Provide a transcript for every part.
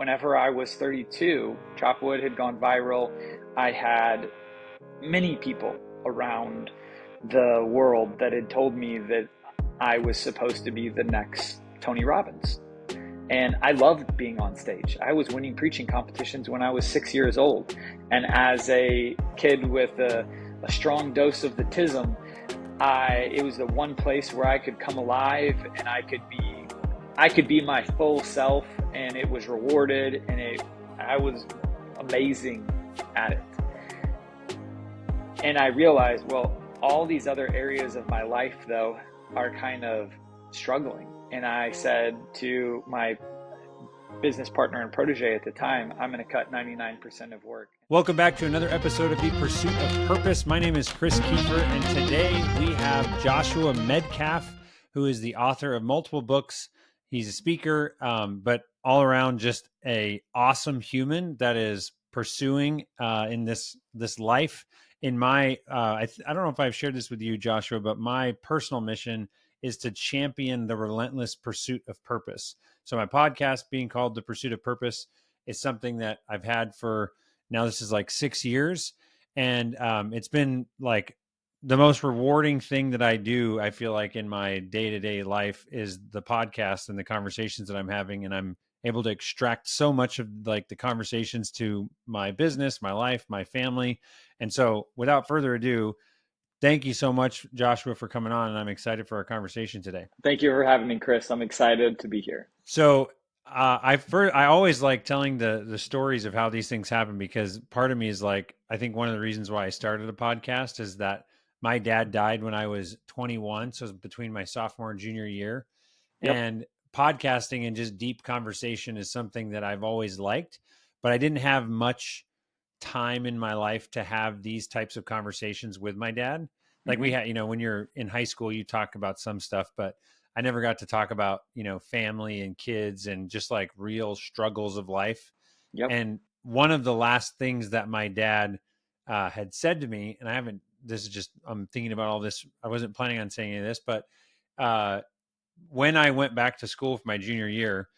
Whenever I was 32, Chop Wood had gone viral. I had many people around the world that had told me that I was supposed to be the next Tony Robbins. And I loved being on stage. I was winning preaching competitions when I was 6 years old. And as a kid with a strong dose of the tism, it was the one place where I could come alive and I could be my full self, and it was rewarded, and I was amazing at it. And I realized, well, all these other areas of my life, though, are kind of struggling. And I said to my business partner and protege at the time, I'm going to cut 99% of work. Welcome back to another episode of The Pursuit of Purpose. My name is Chris Kiefer, and today we have Joshua Medcalf, who is the author of multiple books. He's a speaker, but all around just a awesome human that is pursuing in this life. In my, I don't know if I've shared this with you, Joshua, but my personal mission is to champion the relentless pursuit of purpose. So my podcast, being called The Pursuit of Purpose, is something that I've had for now. This is like 6 years, and it's been like the most rewarding thing that I do. I feel like in my day-to-day life is the podcast and the conversations that I'm having, and I'm able to extract so much of like the conversations to my business, my life, my family. And so without further ado, thank you so much, Joshua, for coming on, and I'm excited for our conversation today. Thank you for having me, Chris. I'm excited to be here. So I always like telling the stories of how these things happen, because part of me is like, I think one of the reasons why I started a podcast is that my dad died when I was 21. So it was between my sophomore and junior year. Yep. And podcasting and just deep conversation is something that I've always liked, but I didn't have much time in my life to have these types of conversations with my dad. Like we had, when you're in high school, you talk about some stuff, but I never got to talk about, family and kids and just like real struggles of life. Yep. And one of the last things that my dad had said to me, and I'm thinking about all this. I wasn't planning on saying any of this, but when I went back to school for my junior year,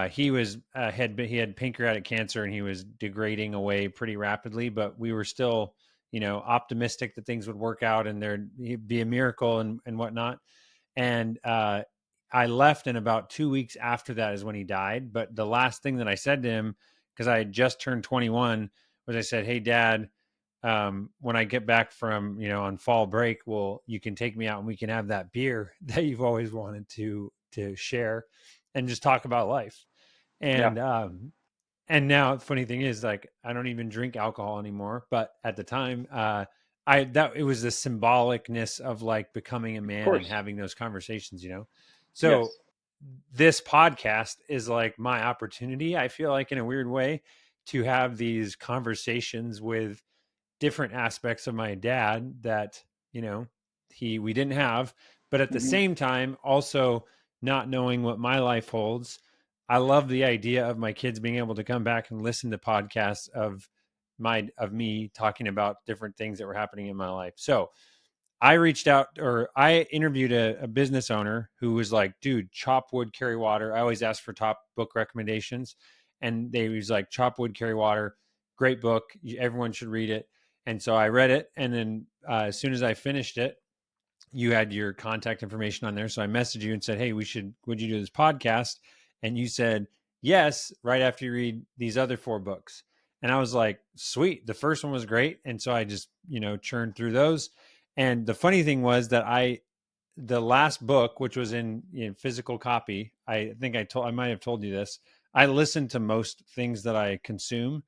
he had pancreatic cancer, and he was degrading away pretty rapidly, but we were still, optimistic that things would work out and there'd be a miracle and whatnot. And I left, and about 2 weeks after that is when he died. But the last thing that I said to him, because I had just turned 21, was I said, "Hey, Dad, when I get back from, on fall break, you can take me out and we can have that beer that you've always wanted to share and just talk about life." Yeah. And now the funny thing is, like, I don't even drink alcohol anymore, but at the time, it was the symbolicness of like becoming a Of man and course. having those conversations, Yes. So this podcast is like my opportunity, I feel like, in a weird way, to have these conversations with different aspects of my dad that, we didn't have, but at the hmm same time, also not knowing what my life holds. I love the idea of my kids being able to come back and listen to podcasts of me talking about different things that were happening in my life. So I interviewed a business owner who was like, "Dude, chop wood, carry water." I always ask for top book recommendations, and they was like, "Chop wood, carry water, great book. Everyone should read it." And so I read it, and then as soon as I finished it, you had your contact information on there. So I messaged you and said, "Hey, would you do this podcast?" And you said yes, right after you read these other 4 books. And I was like, sweet. The first one was great. And so I just, churned through those. And the funny thing was that the last book, which was in, physical copy, I think I might have told you this. I listen to most things that I consume,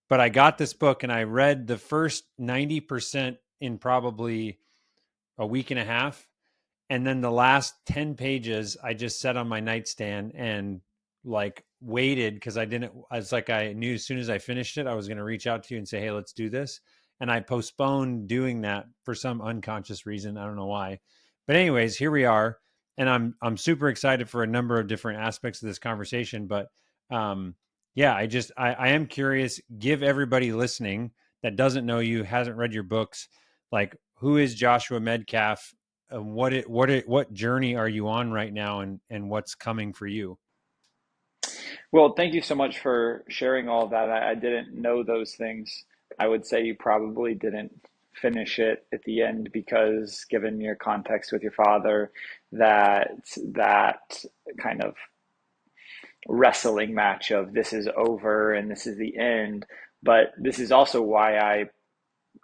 but I got this book and I read the first 90% in probably a week and a half. And then the last 10 pages, I just set on my nightstand and like waited, because I knew as soon as I finished it, I was going to reach out to you and say, "Hey, let's do this." And I postponed doing that for some unconscious reason. I don't know why. But anyways, here we are. And I'm super excited for a number of different aspects of this conversation. But yeah, I am curious. Give everybody listening that doesn't know you, hasn't read your books, like, who is Joshua Medcalf? What journey are you on right now, and what's coming for you? Well, thank you so much for sharing all of that. I didn't know those things. I would say you probably didn't finish it at the end because, given your context with your father, that kind of wrestling match of this is over and this is the end. But this is also why I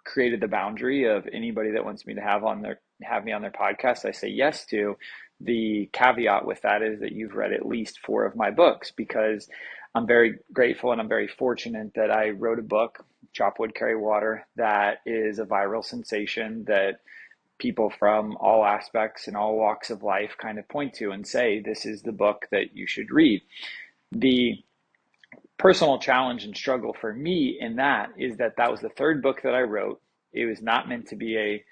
created the boundary of anybody that wants me to have me on their podcast, I say yes to. The caveat with that is that you've read at least four of my books, because I'm very grateful and I'm very fortunate that I wrote a book, Chop Wood, Carry Water, that is a viral sensation that people from all aspects and all walks of life kind of point to and say, this is the book that you should read. The personal challenge and struggle for me in that is that that was the third book that I wrote. It was not meant to be a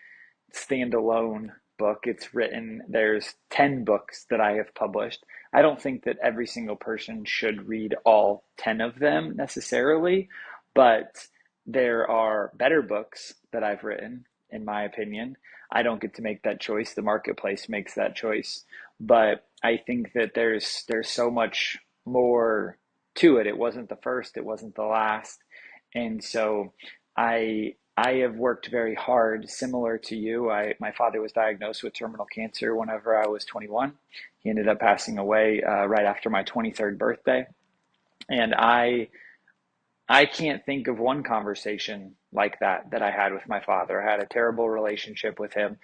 standalone book. It's written, there's 10 books that I have published. I don't think that every single person should read all 10 of them necessarily, but there are better books that I've written, in my opinion. I don't get to make that choice. The marketplace makes that choice. But I think that there's so much more to it. It wasn't the first, it wasn't the last. And so I have worked very hard, similar to you. My father was diagnosed with terminal cancer whenever I was 21. He ended up passing away right after my 23rd birthday. And I can't think of one conversation like that I had with my father. I had a terrible relationship with him.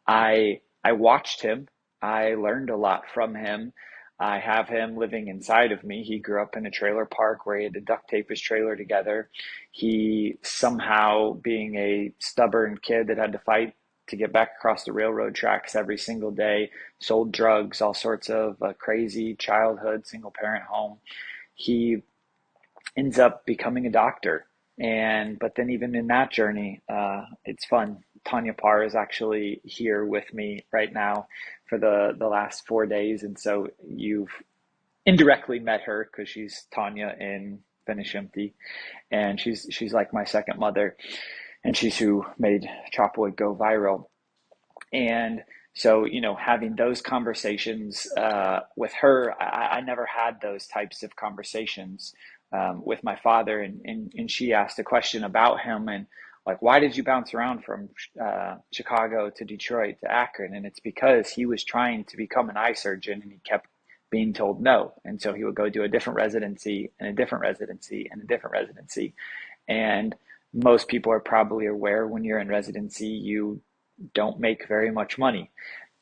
I watched him. I learned a lot from him. I have him living inside of me. He grew up in a trailer park where he had to duct tape his trailer together. He somehow, being a stubborn kid that had to fight to get back across the railroad tracks every single day, sold drugs, all sorts of crazy childhood, single parent home. He ends up becoming a doctor. And but then even in that journey, it's fun. Tanya Parr is actually here with me right now for the last 4 days, and so you've indirectly met her because she's Tanya in Finish Empty, and she's like my second mother, and she's who made Chopwood go viral. And so, having those conversations with her, I never had those types of conversations with my father. And she asked a question about him and like, why did you bounce around from Chicago to Detroit to Akron? And it's because he was trying to become an eye surgeon and he kept being told no. And so he would go do a different residency and a different residency and a different residency. And most people are probably aware when you're in residency, you don't make very much money.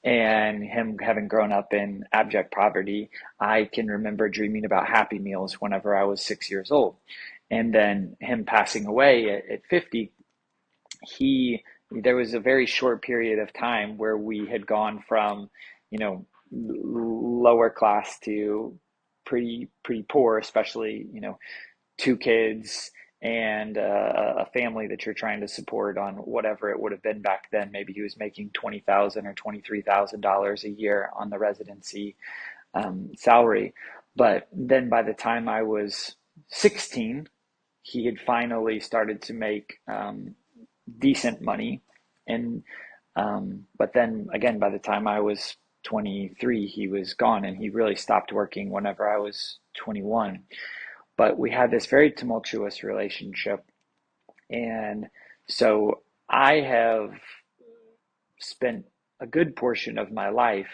And him having grown up in abject poverty, I can remember dreaming about Happy Meals whenever I was 6 years old. And then him passing away at 50, there was a very short period of time where we had gone from, you know, lower class to pretty poor, especially, two kids and a family that you're trying to support on whatever it would have been back then. Maybe he was making $20,000 or $23,000 a year on the residency salary. But then by the time I was 16, he had finally started to make decent money. And but then again, by the time I was 23, he was gone, and he really stopped working whenever I was 21. But we had this very tumultuous relationship. And so I have spent a good portion of my life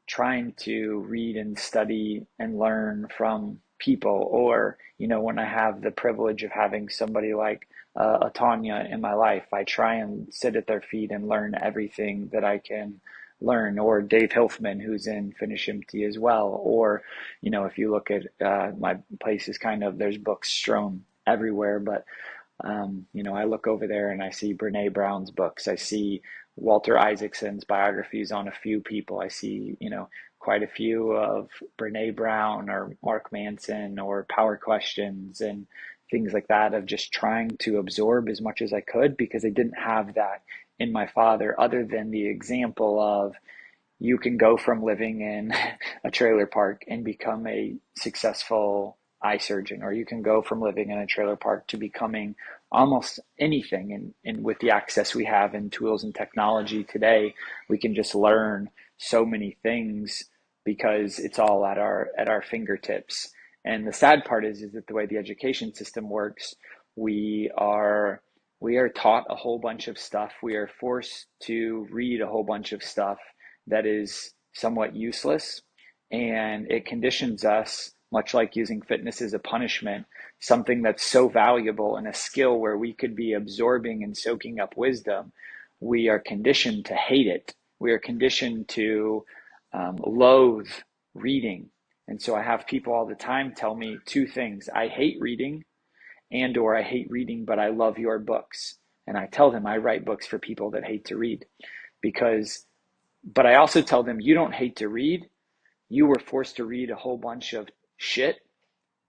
trying to read and study and learn from people, or when I have the privilege of having somebody like a Tanya in my life, I try and sit at their feet and learn everything that I can learn. Or Dave Hilfman, who's in Finish Empty as well. Or if you look at my place, is kind of, there's books strewn everywhere, but I look over there and I see Brene Brown's books. I see Walter Isaacson's biographies on a few people. I see, quite a few of Brene Brown or Mark Manson or Power Questions and things like that, of just trying to absorb as much as I could, because I didn't have that in my father, other than the example of, you can go from living in a trailer park and become a successful eye surgeon, or you can go from living in a trailer park to becoming almost anything. And with the access we have in tools and technology today, we can just learn so many things because it's all at our fingertips. And the sad part is that the way the education system works, we are we are taught a whole bunch of stuff. We are forced to read a whole bunch of stuff that is somewhat useless, and it conditions us, much like using fitness as a punishment, something that's so valuable and a skill where we could be absorbing and soaking up wisdom. We are conditioned to hate it. We are conditioned to loathe reading. And so I have people all the time tell me two things: I hate reading, and or I hate reading, but I love your books. And I tell them I write books for people that hate to read. Because, but I also tell them, you don't hate to read. You were forced to read a whole bunch of shit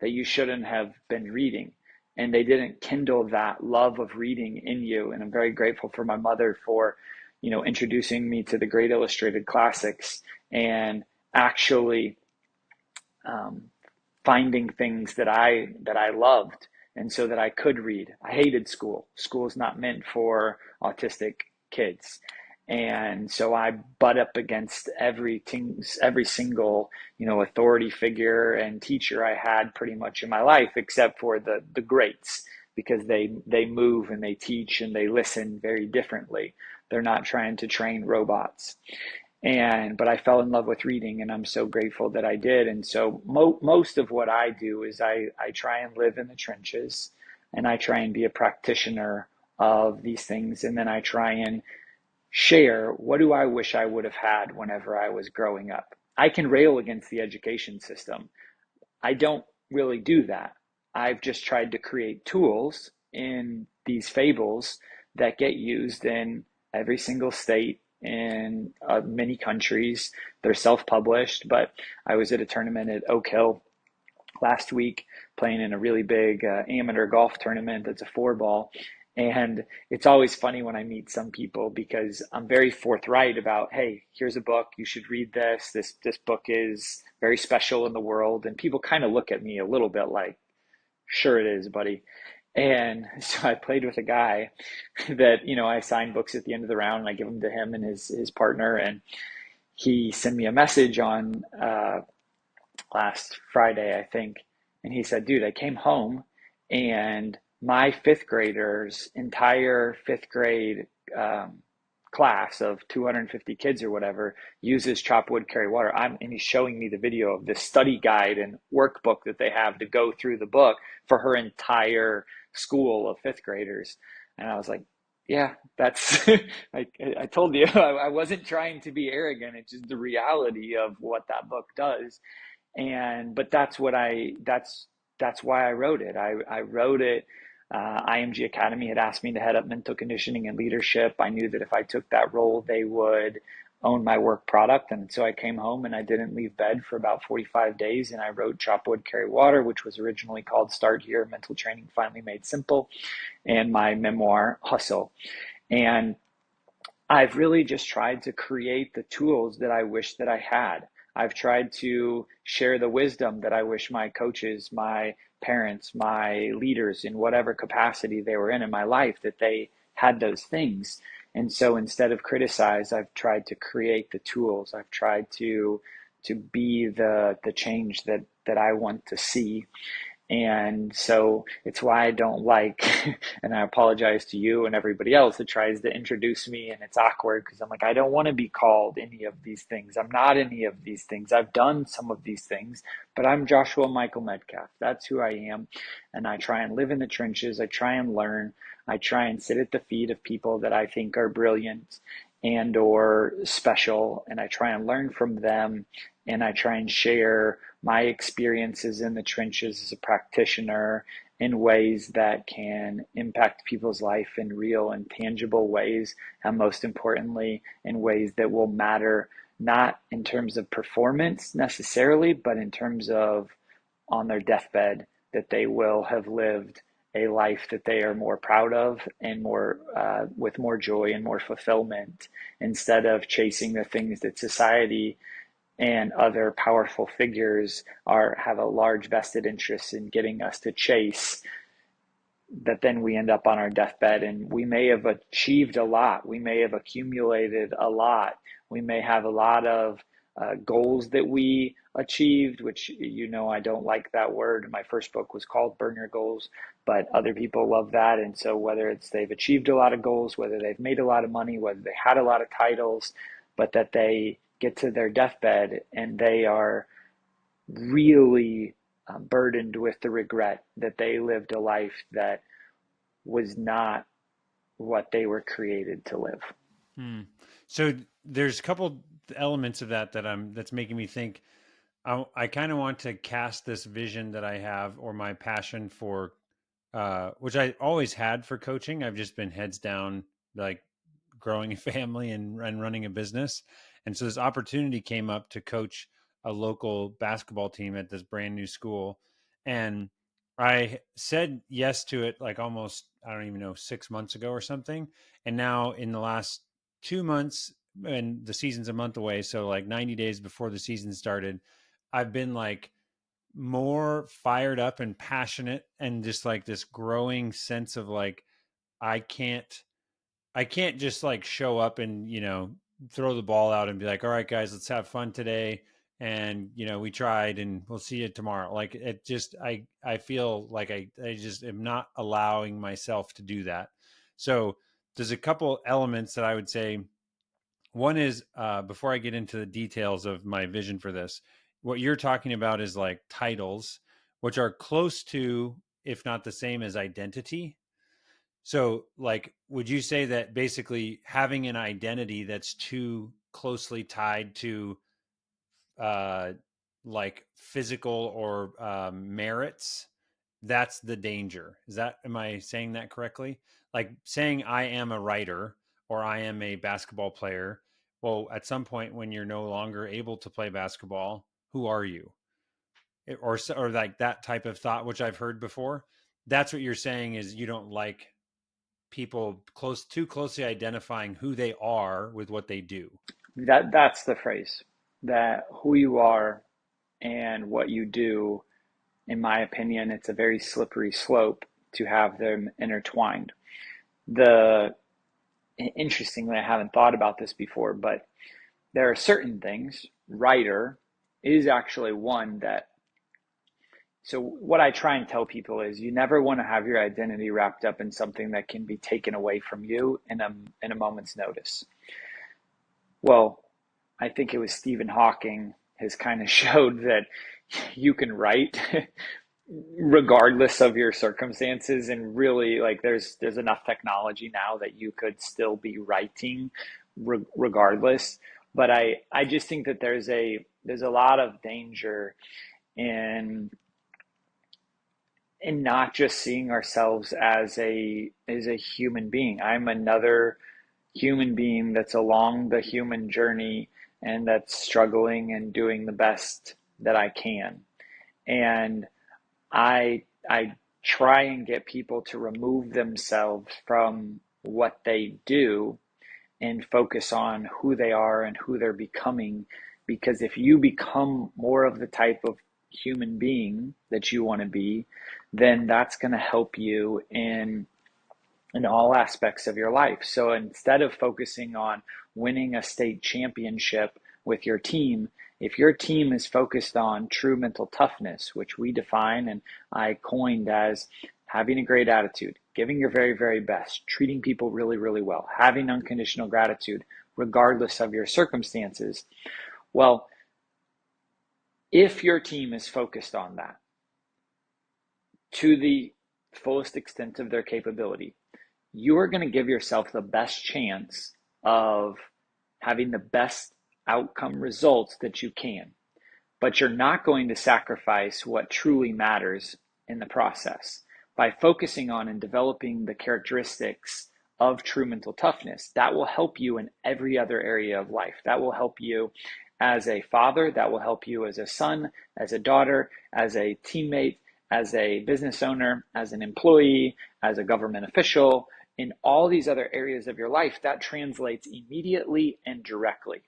that you shouldn't have been reading. And they didn't kindle that love of reading in you. And I'm very grateful for my mother for, introducing me to the great illustrated classics and actually um, finding things that I loved, and so that I could read. I hated school. School is not meant for autistic kids. And so I butt up against every single, authority figure and teacher I had pretty much in my life, except for the greats, because they move and they teach and they listen very differently. They're not trying to train robots. But I fell in love with reading, and I'm so grateful that I did. And so most of what I do is I try and live in the trenches, and I try and be a practitioner of these things, and then I try and share, what do I wish I would have had whenever I was growing up. I can rail against the education system. I don't really do that. I've just tried to create tools in these fables that get used in every single state, in many countries. They're self-published, but I was at a tournament at Oak Hill last week playing in a really big amateur golf tournament that's a four ball. And it's always funny when I meet some people, because I'm very forthright about, hey, here's a book, you should read this. This book is very special in the world. And people kind of look at me a little bit like, sure it is, buddy. And so I played with a guy that, I sign books at the end of the round, and I give them to him and his partner. And he sent me a message on last Friday, I think. And he said, dude, I came home and my fifth graders' entire fifth grade class of 250 kids or whatever uses chop wood, carry water. And he's showing me the video of this study guide and workbook that they have to go through the book for her entire school of fifth graders. And I was like, yeah, that's, I told you, I wasn't trying to be arrogant. It's just the reality of what that book does. But that's why I wrote it. I wrote it. IMG Academy had asked me to head up mental conditioning and leadership. I knew that if I took that role, they would own my work product. And so I came home and I didn't leave bed for about 45 days. And I wrote Chop Wood, Carry Water, which was originally called Start Here, Mental Training Finally Made Simple, and my memoir, Hustle. And I've really just tried to create the tools that I wish that I had. I've tried to share the wisdom that I wish my coaches, my parents, my leaders, in whatever capacity they were in my life, that they had those things. And so instead of criticize, I've tried to create the tools. I've tried to be the change that I want to see. And so it's why I don't like, and I apologize to you and everybody else that tries to introduce me, and it's awkward because I'm like, I don't want to be called any of these things. I'm not any of these things. I've done some of these things, but I'm Joshua Michael Medcalf. That's who I am. And I try and live in the trenches. I try and learn. I try and sit at the feet of people that I think are brilliant and or special, and I try and learn from them, and I try and share my experiences in the trenches as a practitioner in ways that can impact people's life in real and tangible ways, and most importantly, in ways that will matter, not in terms of performance necessarily, but in terms of on their deathbed, that they will have lived a life that they are more proud of, and more with more joy and more fulfillment, instead of chasing the things that society and other powerful figures have a large vested interest in getting us to chase, that then we end up on our deathbed and we may have achieved a lot. We may have accumulated a lot. We may have a lot of goals that we achieved, which I don't like that word. My first book was called Burn Your Goals, but other people love that. And so whether it's they've achieved a lot of goals, whether they've made a lot of money, whether they had a lot of titles, but that they get to their deathbed and they are really burdened with the regret that they lived a life that was not what they were created to live. Hmm. So there's a couple elements of that's making me think. I kind of want to cast this vision that I have, or my passion for, which I always had for coaching. I've just been heads down, like growing a family and running a business. And so this opportunity came up to coach a local basketball team at this brand new school. And I said yes to it like almost, I don't even know, 6 months ago or something. And now in the last 2 months, and the season's a month away, so like 90 days before the season started, I've been like more fired up and passionate, and just like this growing sense of like, I can't I can't just like show up and, throw the ball out and be like, all right, guys, let's have fun today. And, we tried and we'll see you tomorrow. Like it just, I feel like I just am not allowing myself to do that. So there's a couple elements that I would say. One is, before I get into the details of my vision for this, what you're talking about is like titles, which are close to, if not the same as identity. So, like, would you say that basically having an identity that's too closely tied to, uh, like physical or merits, that's the danger? Am I saying that correctly? Like saying I am a writer or I am a basketball player. Well, at some point when you're no longer able to play basketball, who are you? Or like that type of thought, which I've heard before. That's what you're saying, is you don't like people too closely identifying who they are with what they do. That's the phrase. That who you are and what you do, in my opinion, it's a very slippery slope to have them intertwined. The Interestingly, I haven't thought about this before, but there are certain things. Writer is actually one that. So what I try and tell people is you never want to have your identity wrapped up in something that can be taken away from you in a moment's notice. Well, I think it was Stephen Hawking has kind of showed that you can write regardless of your circumstances, and really like there's enough technology now that you could still be writing regardless. But I just think that there's a lot of danger in not just seeing ourselves as a human being. I'm another human being that's along the human journey and that's struggling and doing the best that I can. And I try and get people to remove themselves from what they do and focus on who they are and who they're becoming. Because if you become more of the type of human being that you want to be, then that's going to help you in all aspects of your life. So instead of focusing on winning a state championship with your team, if your team is focused on true mental toughness, which we define and I coined as having a great attitude, giving your very, very best, treating people really, really well, having unconditional gratitude, regardless of your circumstances. Well, if your team is focused on that to the fullest extent of their capability, you are going to give yourself the best chance of having the best outcome results that you can. But you're not going to sacrifice what truly matters in the process. By focusing on and developing the characteristics of true mental toughness, that will help you in every other area of life. That will help you as a father, that will help you as a son, as a daughter, as a teammate, as a business owner, as an employee, as a government official, in all these other areas of your life. That translates immediately and directly.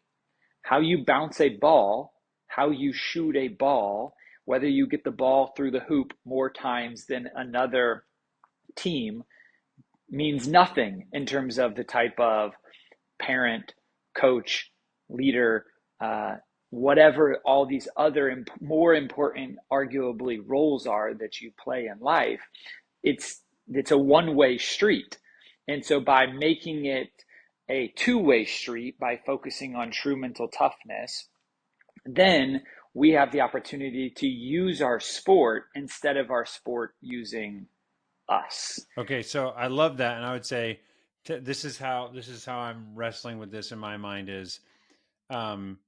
How you bounce a ball, how you shoot a ball, whether you get the ball through the hoop more times than another team, means nothing in terms of the type of parent, coach, leader, whatever all these other more important, arguably, roles are that you play in life, it's a one-way street. And so by making it a two-way street, by focusing on true mental toughness, then we have the opportunity to use our sport instead of our sport using us. Okay, so I love that, and I would say this is how I'm wrestling with this in my mind is um,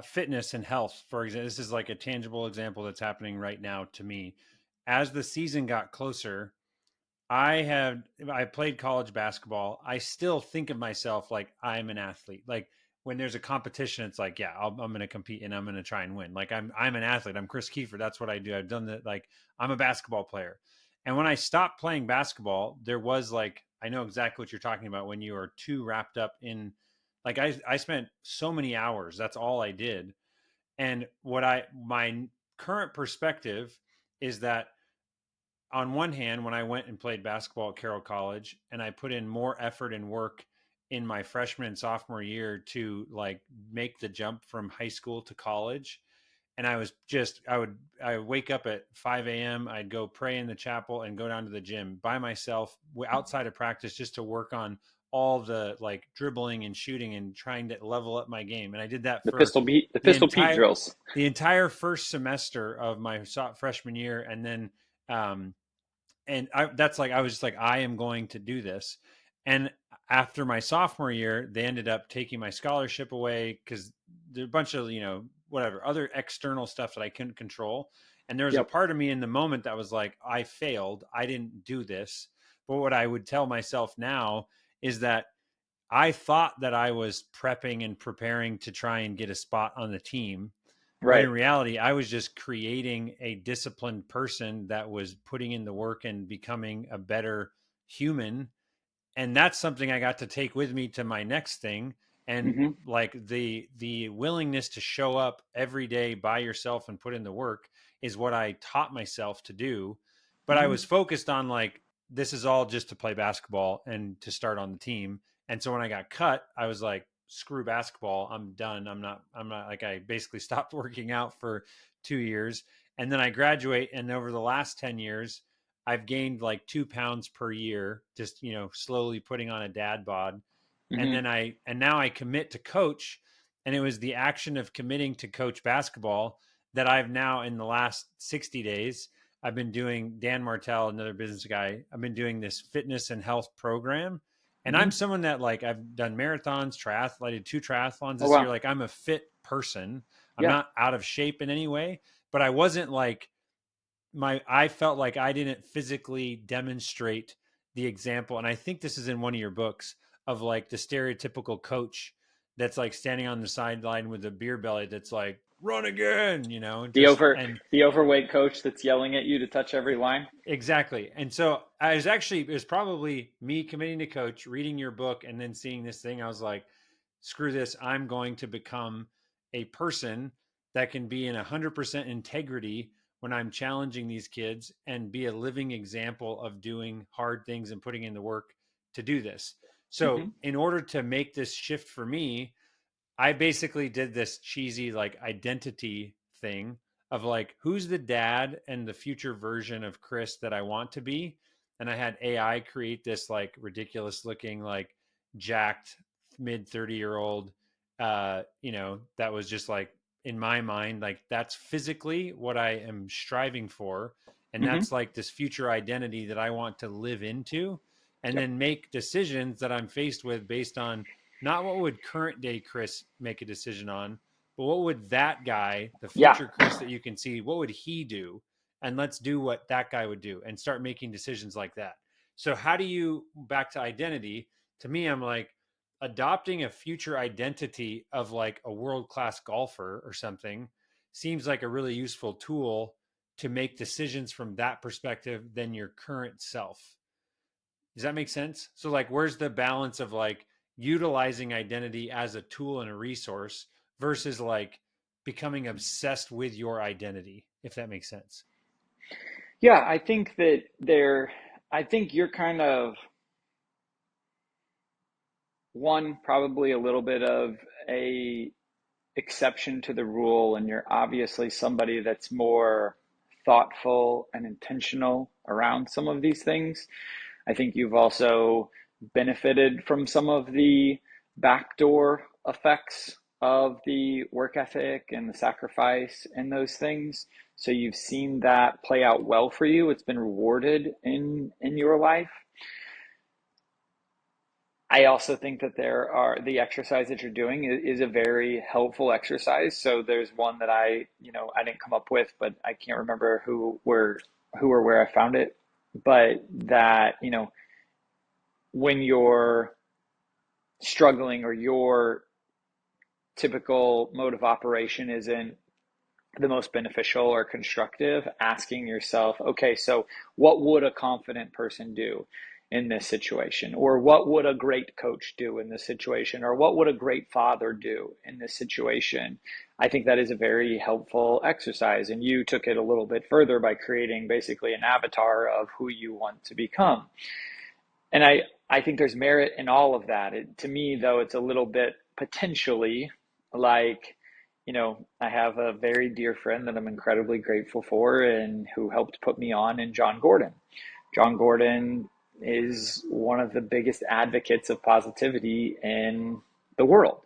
fitness and health. For example, this is like a tangible example that's happening right now to me. As the season got closer, I played college basketball. I still think of myself like I'm an athlete. Like when there's a competition, it's like, yeah, I'm going to compete and I'm going to try and win. Like I'm an athlete. I'm Chris Kiefer. That's what I do. I've done that. Like I'm a basketball player. And when I stopped playing basketball, there was like I know exactly what you're talking about when you are too wrapped up in like I spent so many hours. That's all I did. And what I my current perspective is that on one hand, when I went and played basketball at Carroll College and I put in more effort and work in my freshman and sophomore year to like make the jump from high school to college. And I would wake up at 5 a.m. I'd go pray in the chapel and go down to the gym by myself outside of practice just to work on all the like dribbling and shooting and trying to level up my game. And I did that for The the Pistol Pete entire, drills. the entire first semester of my freshman year. And then, um, that's like I was just like I am going to do this. And after my sophomore year, they ended up taking my scholarship away because there's a bunch of whatever other external stuff that I couldn't control. And there was a Yep. part of me in the moment that was like, I failed. I didn't do this. But what I would tell myself now is that I thought that I was prepping and preparing to try and get a spot on the team, but in Right. reality, I was just creating a disciplined person that was putting in the work and becoming a better human. And that's something I got to take with me to my next thing. And Mm-hmm. like the willingness to show up every day by yourself and put in the work is what I taught myself to do. But I Mm-hmm. was focused on like this is all just to play basketball and to start on the team. And so when I got cut, I was like, screw basketball. I'm done. I'm not like I basically stopped working out for 2 years. And then I graduate. And over the last 10 years, I've gained like 2 pounds per year, just, slowly putting on a dad bod. And Mm-hmm. then and now I commit to coach. And it was the action of committing to coach basketball that I've now in the last 60 days, I've been doing Dan Martell, another business guy. I've been doing this fitness and health program. And Mm-hmm. I'm someone that like I've done marathons, triathlon, I did 2 triathlons Oh this year. wow. Like I'm a fit person. I'm Yeah. not out of shape in any way, but I wasn't like I felt like I didn't physically demonstrate the example. And I think this is in one of your books of like the stereotypical coach that's like standing on the sideline with a beer belly that's like, run again, The just over and the overweight coach that's yelling at you to touch every line. exactly. And so it was probably me committing to coach, reading your book, and then seeing this thing. I was like, screw this. I'm going to become a person that can be in 100% integrity when I'm challenging these kids and be a living example of doing hard things and putting in the work to do this. So, Mm-hmm. in order to make this shift for me, I basically did this cheesy like identity thing of like who's the dad and the future version of Chris that I want to be. And I had AI create this like ridiculous looking like jacked mid 30-year-old that was just like in my mind like that's physically what I am striving for, and Mm-hmm. that's like this future identity that I want to live into, and Yep. then make decisions that I'm faced with based on not what would current day Chris make a decision on, but what would that guy, the Yeah. future Chris that you can see, what would he do? And let's do what that guy would do and start making decisions like that. So, how do you, back to identity? To me, I'm like adopting a future identity of like a world class golfer or something seems like a really useful tool to make decisions from that perspective than your current self. Does that make sense? So like where's the balance of like utilizing identity as a tool and a resource versus like becoming obsessed with your identity, if that makes sense. Yeah. I think you're kind of one, probably a little bit of a exception to the rule, and you're obviously somebody that's more thoughtful and intentional around some of these things. I think you've also benefited from some of the backdoor effects of the work ethic and the sacrifice and those things. So you've seen that play out well for you. It's been rewarded in your life. I also think that the exercise that you're doing is a very helpful exercise. So there's one that I didn't come up with, but I can't remember who or where I found it. But that, when you're struggling or your typical mode of operation isn't the most beneficial or constructive, asking yourself, okay, so what would a confident person do in this situation? Or what would a great coach do in this situation? Or what would a great father do in this situation? I think that is a very helpful exercise. And you took it a little bit further by creating basically an avatar of who you want to become. And I think there's merit in all of that. To me, though, it's a little bit potentially like, I have a very dear friend that I'm incredibly grateful for and who helped put me on, in John Gordon. John Gordon is one of the biggest advocates of positivity in the world.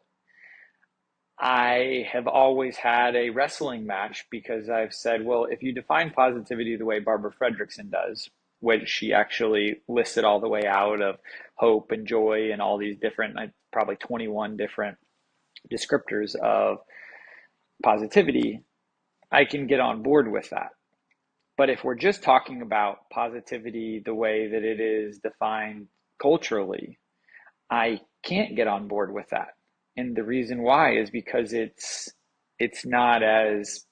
I have always had a wrestling match because I've said, well, if you define positivity the way Barbara Fredrickson does, which she actually listed all the way out of hope and joy and all these different, probably 21 different descriptors of positivity, I can get on board with that. But if we're just talking about positivity the way that it is defined culturally, I can't get on board with that. And the reason why is because it's not as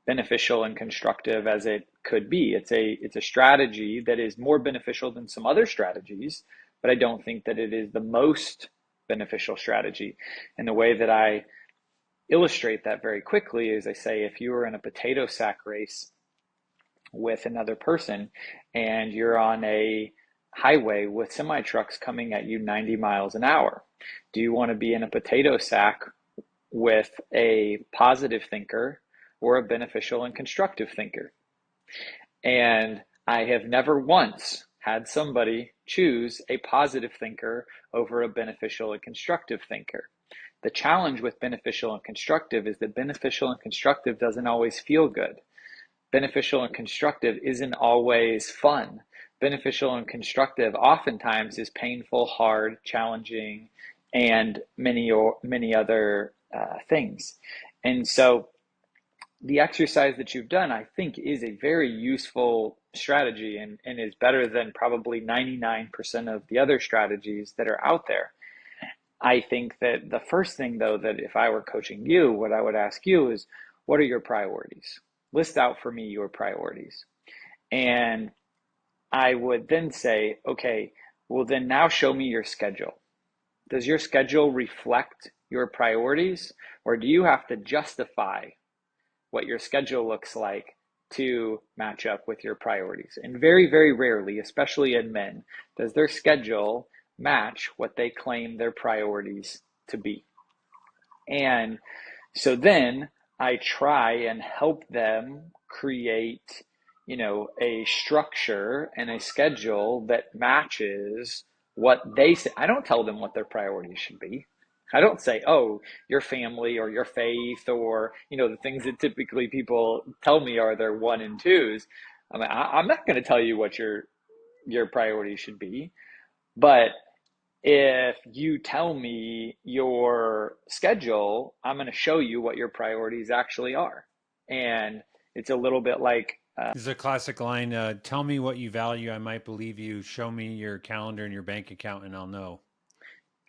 beneficial and constructive as it could be. It's a strategy that is more beneficial than some other strategies, but I don't think that it is the most beneficial strategy. And the way that I illustrate that very quickly is I say, if you were in a potato sack race with another person and you're on a highway with semi trucks coming at you 90 miles an hour, do you want to be in a potato sack with a positive thinker or a beneficial and constructive thinker? And I have never once had somebody choose a positive thinker over a beneficial and constructive thinker. The challenge with beneficial and constructive is that beneficial and constructive doesn't always feel good. Beneficial and constructive isn't always fun. Beneficial and constructive oftentimes is painful, hard, challenging, and many other things. And so the exercise that you've done, I think, is a very useful strategy and is better than probably 99% of the other strategies that are out there. I think that the first thing, though, that if I were coaching you, what I would ask you is, what are your priorities? List out for me your priorities. And I would then say, okay, well, then now show me your schedule. Does your schedule reflect your priorities, or do you have to justify what your schedule looks like to match up with your priorities? And very, very rarely, especially in men, does their schedule match what they claim their priorities to be. And so then I try and help them create, a structure and a schedule that matches what they say. I don't tell them what their priorities should be. I don't say, oh, your family or your faith or, the things that typically people tell me are their one and twos. I mean, I'm not going to tell you what your priorities should be, but if you tell me your schedule, I'm going to show you what your priorities actually are. And it's a little bit like, This is a classic line. Tell me what you value. I might believe you. Show me your calendar and your bank account, and I'll know.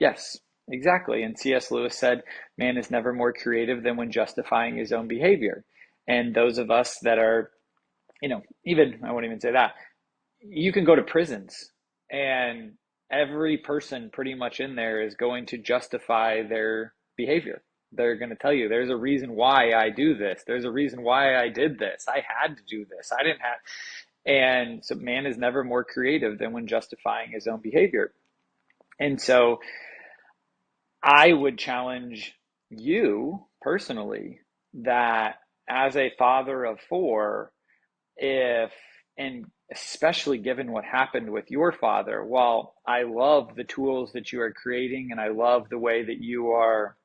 yes, exactly. And C.S. Lewis said, man is never more creative than when justifying his own behavior. And those of us that are, even, I won't even say that, you can go to prisons and every person pretty much in there is going to justify their behavior. They're going to tell you there's a reason why I do this. There's a reason why I did this. I had to do this. I didn't have. And so man is never more creative than when justifying his own behavior. And so I would challenge you personally that as a father of four, if, and especially given what happened with your father, while I love the tools that you are creating and I love the way that you are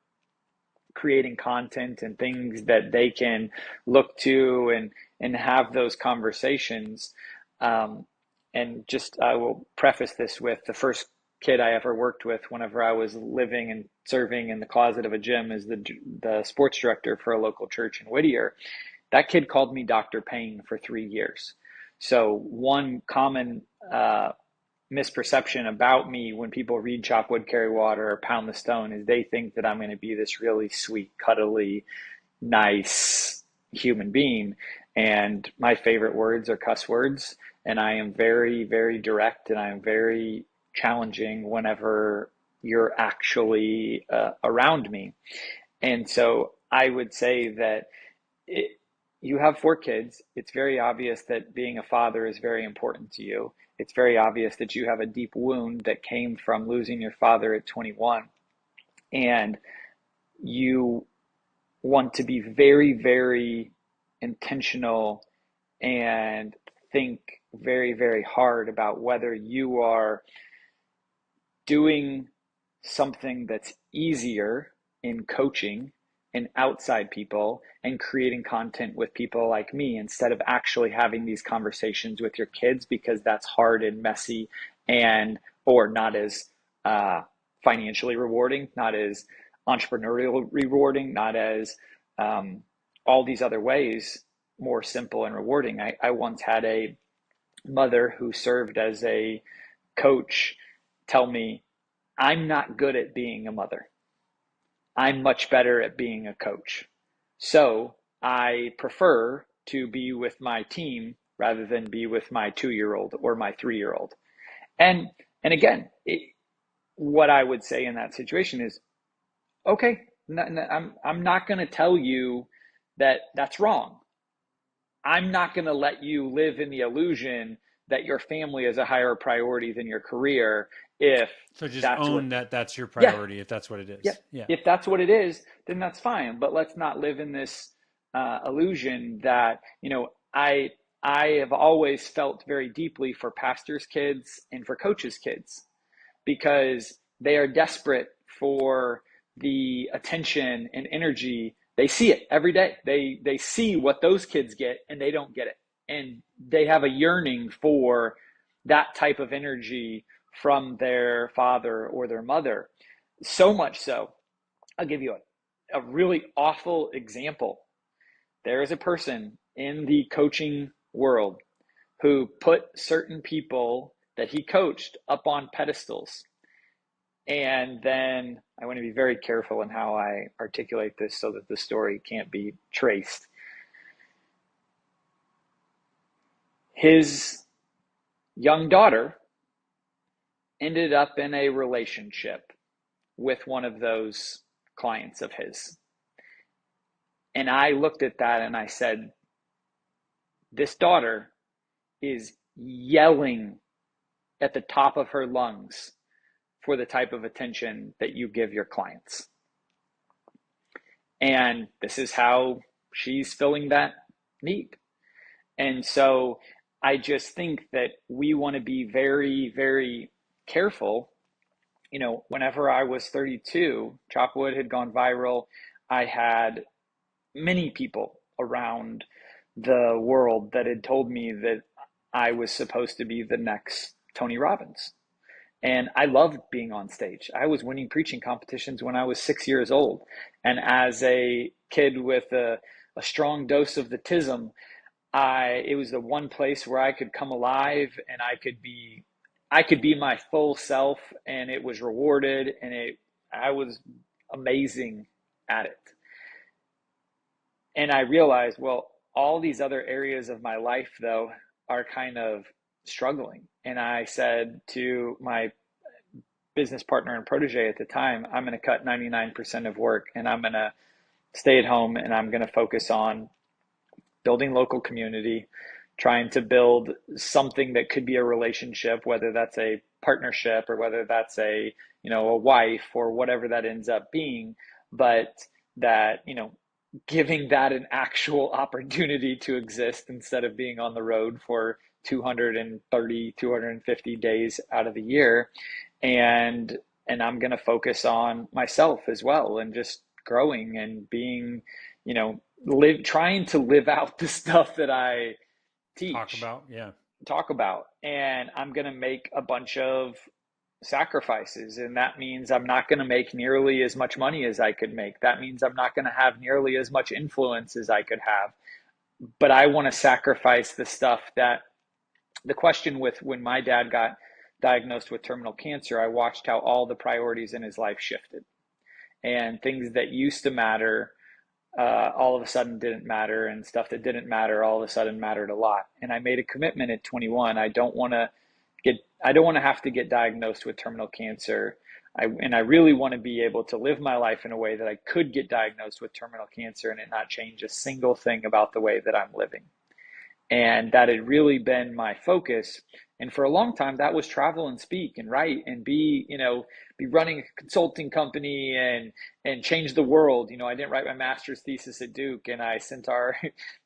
creating content and things that they can look to and have those conversations. Um, and just I will preface this with the first kid I ever worked with whenever I was living and serving in the closet of a gym as the sports director for a local church in Whittier. That kid called me Dr. Payne for 3 years. So one common misperception about me when people read Chop Wood, Carry Water, or Pound the Stone is they think that I'm going to be this really sweet, cuddly, nice human being. And my favorite words are cuss words. And I am very, very direct and I am very challenging whenever you're actually around me. And so I would say that it, you have four kids. It's very obvious that being a father is very important to you. It's very obvious that you have a deep wound that came from losing your father at 21. And you want to be very, very intentional and think very, very hard about whether you are doing something that's easier in coaching and outside people and creating content with people like me instead of actually having these conversations with your kids because that's hard and messy and or not as uh, financially rewarding, not as entrepreneurial rewarding, not as um, all these other ways more simple and rewarding. I once had a mother who served as a coach tell me, I'm not good at being a mother. I'm much better at being a coach. So I prefer to be with my team rather than be with my 2 year old or my 3 year old. And and again, what I would say in that situation is, okay, I'm not going to tell you that that's wrong. I'm not going to let you live in the illusion that your family is a higher priority than your career if So just that's what, own that that's your yeah, priority if that's what it yeah. is. Yeah. If that's what it is, then that's fine. But let's not live in this illusion that, I have always felt very deeply for pastors' kids and for coaches' kids because they are desperate for the attention and energy. They see it every day. They see what those kids get and they don't get it. And they have a yearning for that type of energy from their father or their mother. So much so, I'll give you a really awful example. There is a person in the coaching world who put certain people that he coached up on pedestals. And then I want to be very careful in how I articulate this so that the story can't be traced. His young daughter ended up in a relationship with one of those clients of his. And I looked at that and I said, this daughter is yelling at the top of her lungs for the type of attention that you give your clients. And this is how she's filling that need. And so I just think that we want to be very, very careful. Whenever I was 32, Chopwood had gone viral. I had many people around the world that had told me that I was supposed to be the next Tony Robbins. And I loved being on stage. I was winning preaching competitions when I was 6 years old. And as a kid with a strong dose of the tism, it was the one place where I could come alive and I could be my full self and it was rewarded and I was amazing at it. And I realized, well, all these other areas of my life though are kind of struggling. And I said to my business partner and protege at the time, I'm going to cut 99% of work and I'm going to stay at home and I'm going to focus on building local community, trying to build something that could be a relationship, whether that's a partnership or whether that's a wife or whatever that ends up being. But that, giving that an actual opportunity to exist instead of being on the road for 230, 250 days out of the year. And I'm going to focus on myself as well, and just growing and being, trying to live out the stuff that I Talk teach, about, yeah. talk about. And I'm going to make a bunch of sacrifices. And that means I'm not going to make nearly as much money as I could make. That means I'm not going to have nearly as much influence as I could have. But I want to sacrifice the stuff that, the question with when my dad got diagnosed with terminal cancer, I watched how all the priorities in his life shifted. And things that used to matter all of a sudden didn't matter, and stuff that didn't matter all of a sudden mattered a lot. And I made a commitment at 21. I don't want to have to get diagnosed with terminal cancer. And I really want to be able to live my life in a way that I could get diagnosed with terminal cancer and it not change a single thing about the way that I'm living. And that had really been my focus. And for a long time, that was travel and speak and write and be running a consulting company and change the world. I didn't write my master's thesis at Duke, and I sent our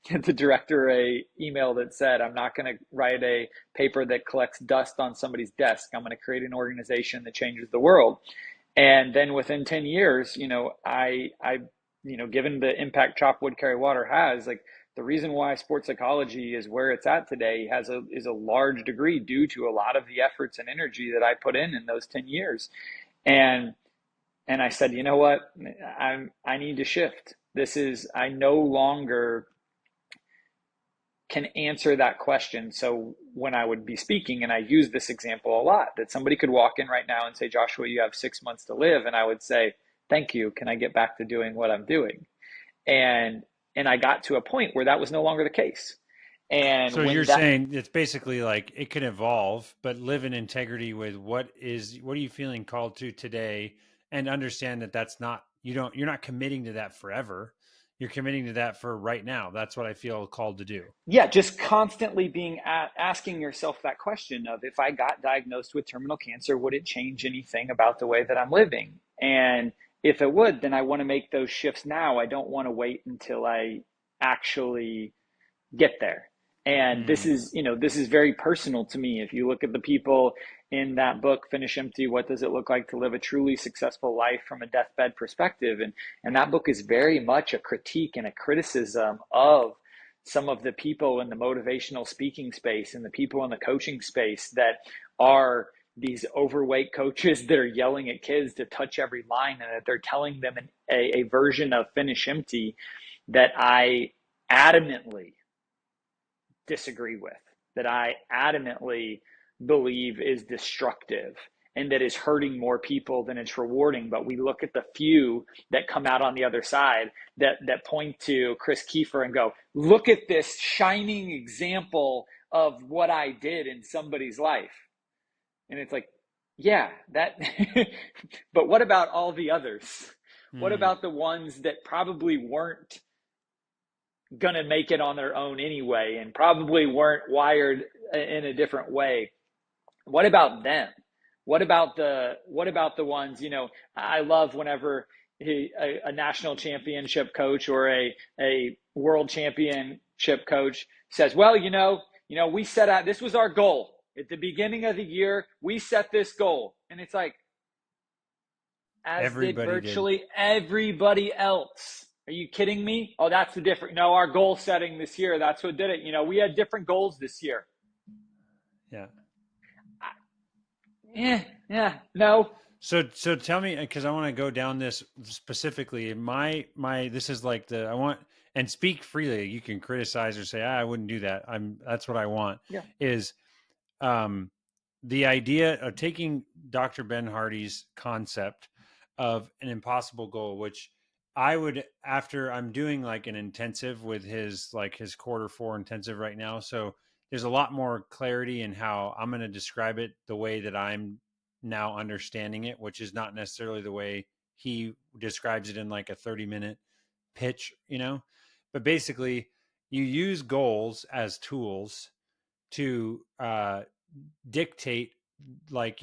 the director a email that said, I'm not going to write a paper that collects dust on somebody's desk. I'm going to create an organization that changes the world. And then within 10 years, given the impact Chop Wood Carry Water has, like, the reason why sports psychology is where it's at today is a large degree due to a lot of the efforts and energy that I put in those 10 years. And I said, you know what? I need to shift. I no longer can answer that question. So when I would be speaking, and I use this example a lot, that somebody could walk in right now and say, Joshua, you have 6 months to live. And I would say, thank you. Can I get back to doing what I'm doing? And I got to a point where that was no longer the case. And So you're when that, saying it's basically like it can evolve, but live in integrity with what are you feeling called to today, and understand that that's not, you're not committing to that forever. You're committing to that for right now. That's what I feel called to do. yeah, just constantly asking yourself that question of, if I got diagnosed with terminal cancer, would it change anything about the way that I'm living? And if it would, then I want to make those shifts now. I don't want to wait until I actually get there. And Mm. this is very personal to me. If you look at the people in that book, Finish Empty, What Does It Look Like to Live a Truly Successful Life from a Deathbed Perspective? And that book is very much a critique and a criticism of some of the people in the motivational speaking space and the people in the coaching space that are these overweight coaches that are yelling at kids to touch every line, and that they're telling them a version of Finish Empty that I adamantly disagree with, that I adamantly believe is destructive and that is hurting more people than it's rewarding. But we look at the few that come out on the other side that point to Chris Kiefer and go, look at this shining example of what I did in somebody's life. And it's like, yeah, that, but what about all the others? What Mm. about the ones that probably weren't going to make it on their own anyway and probably weren't wired in a different way? What about them? What about the ones, I love whenever a national championship coach or a world championship coach says, well, we set out, this was our goal at the beginning of the year, we set this goal. And it's like, as did Everybody did. virtually everybody else. Are you kidding me? Oh, that's the different. No, our goal setting this year, that's what did it. We had different goals this year. Yeah. Yeah, no. So tell me, because I want to go down this specifically. My this is like I want, and speak freely. You can criticize or say, I wouldn't do that. That's what I want. Yeah. Is um, the idea of taking Dr. Ben Hardy's concept of an impossible goal, which I would, after I'm doing like an intensive with his quarter 4 intensive right now. So there's a lot more clarity in how I'm going to describe it the way that I'm now understanding it, which is not necessarily the way he describes it in like a 30-minute pitch. But basically, you use goals as tools to dictate like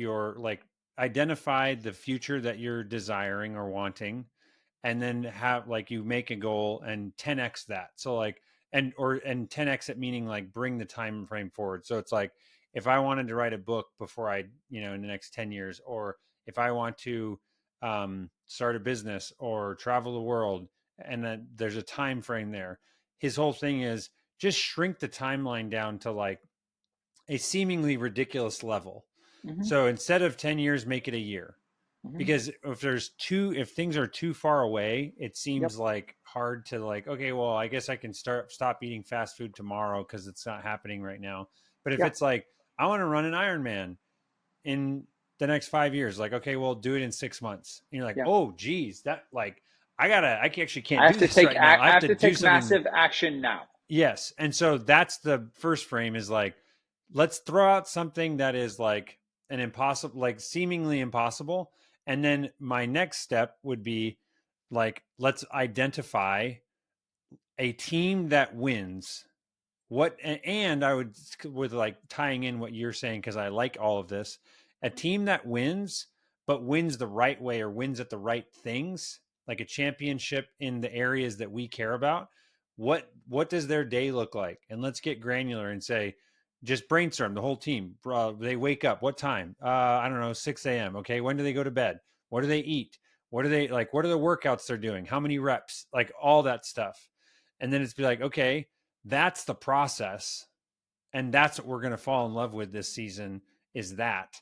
identify the future that you're desiring or wanting, and then have like you make a goal and 10x that. So like and 10x it meaning like bring the time frame forward. So it's like if I wanted to write a book before I, in the next 10 years, or if I want to start a business or travel the world, and then there's a time frame there. His whole thing is just shrink the timeline down to like a seemingly ridiculous level. Hmm. So instead of 10 years, make it a year. Hmm. Because if things are too far away, it Yep. seems like hard to like, okay, well, I guess I can stop eating fast food tomorrow because it's not happening right now. But if Yeah. it's like, I want to run an Ironman in the next 5 years, like, okay, well, do it in 6 months. And you're like, Yeah. oh, geez, that like, I actually can't I have do to this take right now. I I have have to to do take something. massive action now. Yes. And so that's the first frame is like, let's throw out something that is like an impossible, like seemingly impossible. And then my next step would be like, let's identify a team that wins. And I would, with like tying in what you're saying, because I like all of this, a team that wins, but wins the right way or wins at the right things, like a championship in the areas that we care about. What does their day look like? And let's get granular and say, just brainstorm the whole team. They wake up. What time? I don't know, 6 a.m. Okay. When do they go to bed? What do they eat? What are they like? What are the workouts they're doing? How many reps? Like all that stuff. And then it's be like, okay, that's the process, and that's what we're going to fall in love with this season. Is that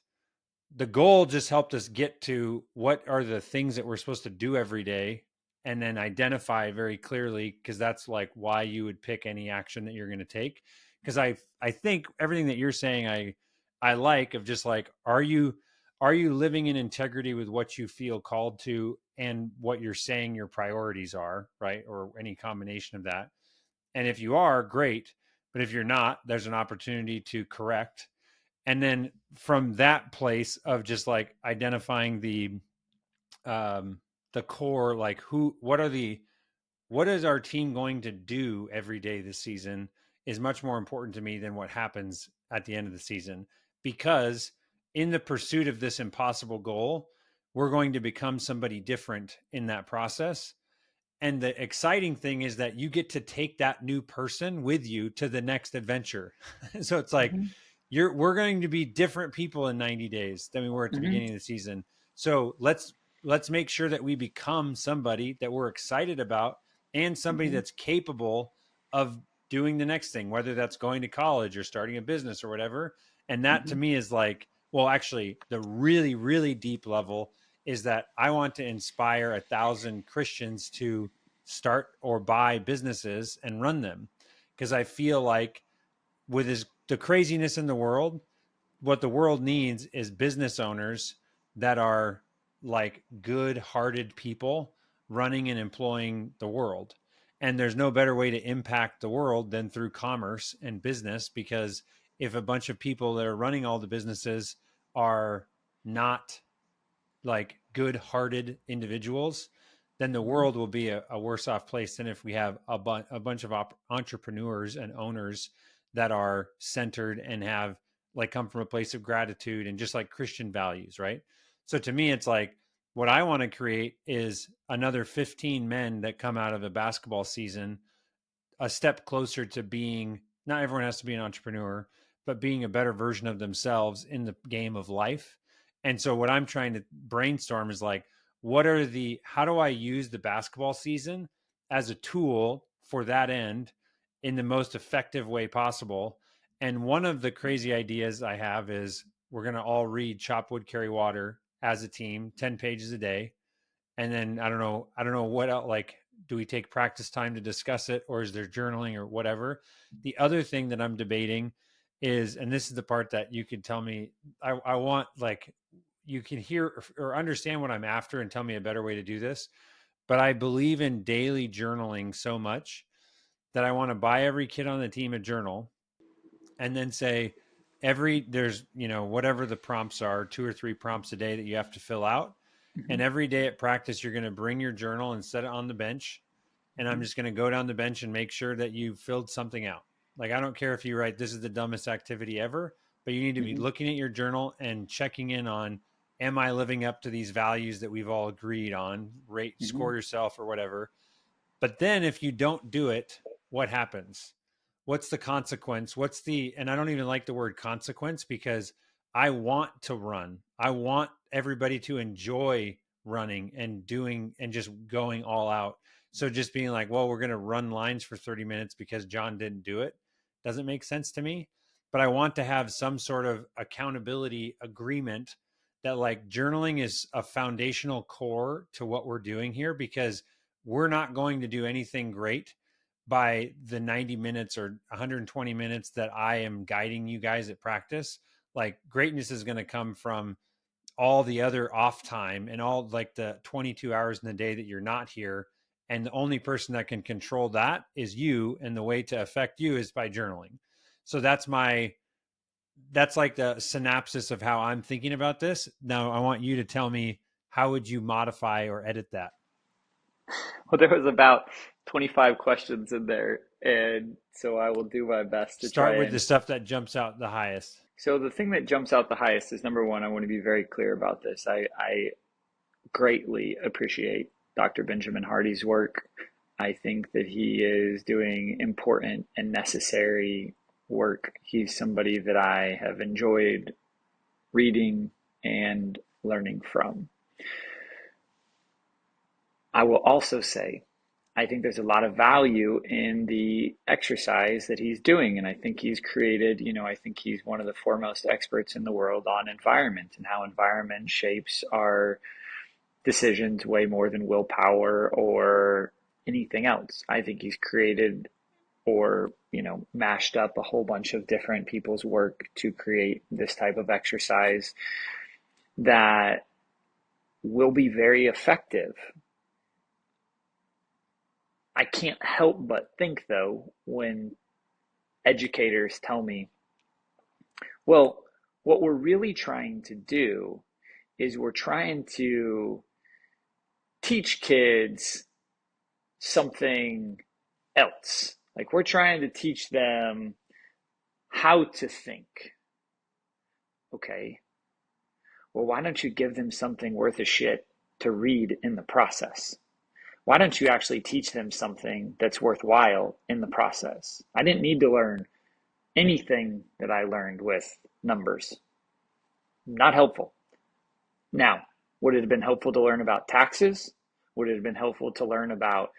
the goal just helped us get to what are the things that we're supposed to do every day, and then identify very clearly, because that's like why you would pick any action that you're going to take. Because I think everything that you're saying, I like, of just like, are you living in integrity with what you feel called to and what you're saying your priorities are, right? Or any combination of that. And if you are, great. But if you're not, there's an opportunity to correct. And then from that place of just like identifying um, the core, like what is our team going to do every day this season, is much more important to me than what happens at the end of the season. Because in the pursuit of this impossible goal, we're going to become somebody different in that process. And the exciting thing is that you get to take that new person with you to the next adventure. So it's like Hmm. we're going to be different people in 90 days than we were at the Hmm. beginning of the season. So let's make sure that we become somebody that we're excited about, and somebody Hmm. that's capable of doing the next thing, whether that's going to college or starting a business or whatever. And that to Hmm. me is like, well, actually, the really, really deep level is that I want to inspire 1,000 Christians to start or buy businesses and run them. Because I feel like with the craziness in the world, what the world needs is business owners that are like good-hearted people running and employing the world. And there's no better way to impact the world than through commerce and business, because if a bunch of people that are running all the businesses are not like good-hearted individuals, then the Hmm. world will be a worse off place than if we have a bunch of entrepreneurs and owners that are centered and have like come from a place of gratitude and just like Christian values, right? So to me, it's like what I want to create is another 15 men that come out of a basketball season a step closer to being, not everyone has to be an entrepreneur, but being a better version of themselves in the game of life. And so what I'm trying to brainstorm is like, how do I use the basketball season as a tool for that end in the most effective way possible? And one of the crazy ideas I have is we're going to all read Chop Wood, Carry Water as a team, 10 pages a day. And then I don't know what else, like, do we take practice time to discuss it, or is there journaling or whatever? The other thing that I'm debating is, and this is the part that you can tell me, I want like, you can hear or understand what I'm after and tell me a better way to do this. But I believe in daily journaling so much that I want to buy every kid on the team a journal, and then say there's whatever the prompts are, 2 or 3 prompts a day that you have to fill out. Hmm. And every day at practice, you're going to bring your journal and set it on the bench. And I'm just going to go down the bench and make sure that you filled something out. Like, I don't care if you write, this is the dumbest activity ever, but you need to be Hmm. looking at your journal and checking in on, am I living up to these values that we've all agreed on? Rate, Mm-hmm. score yourself or whatever. But then if you don't do it, what happens? What's the consequence? And I don't even like the word consequence, because I want to run. I want everybody to enjoy running and doing and just going all out. So just being like, well, we're going to run lines for 30 minutes because John didn't do it doesn't make sense to me. But I want to have some sort of accountability agreement that, like, journaling is a foundational core to what we're doing here, because we're not going to do anything great by the 90 minutes or 120 minutes that I am guiding you guys at practice. Like, greatness is going to come from all the other off time and all, like, the 22 hours in the day that you're not here. And the only person that can control that is you. And the way to affect you is by journaling. So that's like the synopsis of how I'm thinking about this. Now I want you to tell me, how would you modify or edit that? Well, there was about 25 questions in there, and so I will do my best to Start try with the and. stuff that jumps out the highest. So the thing that jumps out the highest is, number one, I want to be very clear about this. I greatly appreciate Dr. Benjamin Hardy's work. I think that he is doing important and necessary work. He's somebody that I have enjoyed reading and learning from. I will also say, I think there's a lot of value in the exercise that he's doing. And I think he's created, I think he's one of the foremost experts in the world on environment and how environment shapes our decisions way more than willpower or anything else. I think he's created or, mashed up a whole bunch of different people's work to create this type of exercise that will be very effective. I can't help but think, though, when educators tell me, well, what we're really trying to do is we're trying to teach kids something else. Like, we're trying to teach them how to think. Okay, well, why don't you give them something worth a shit to read in the process? Why don't you actually teach them something that's worthwhile in the process? I didn't need to learn anything that I learned with numbers. Not helpful. Now, would it have been helpful to learn about taxes? Would it have been helpful to learn about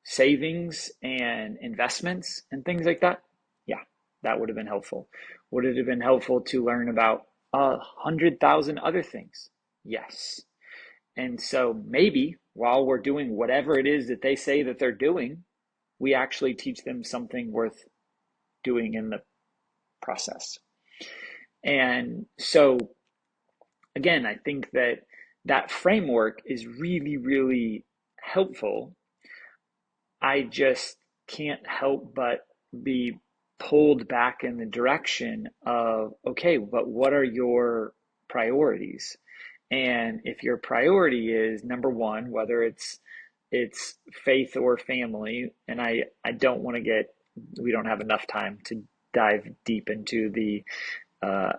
savings and investments and things like that? Yeah, that would have been helpful. Would it have been helpful to learn about 100,000 other things? Yes. And so maybe while we're doing whatever it is that they say that they're doing, we actually teach them something worth doing in the process. And so, again, I think that that framework is really, really helpful. I just can't help but be pulled back in the direction of, okay, but what are your priorities? And if your priority is number one, whether it's faith or family, and I don't want to we don't have enough time to dive deep into the uh,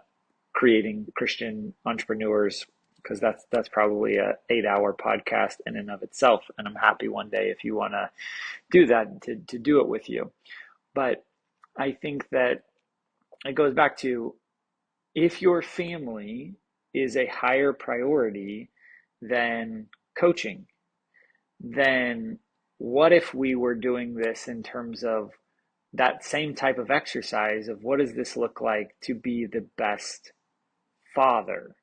creating Christian entrepreneurs, because that's probably a 8-hour podcast in and of itself. And I'm happy one day if you want to do that to do it with you. But I think that it goes back to, if your family is a higher priority than coaching, then what if we were doing this in terms of that same type of exercise of, what does this look like to be the best father?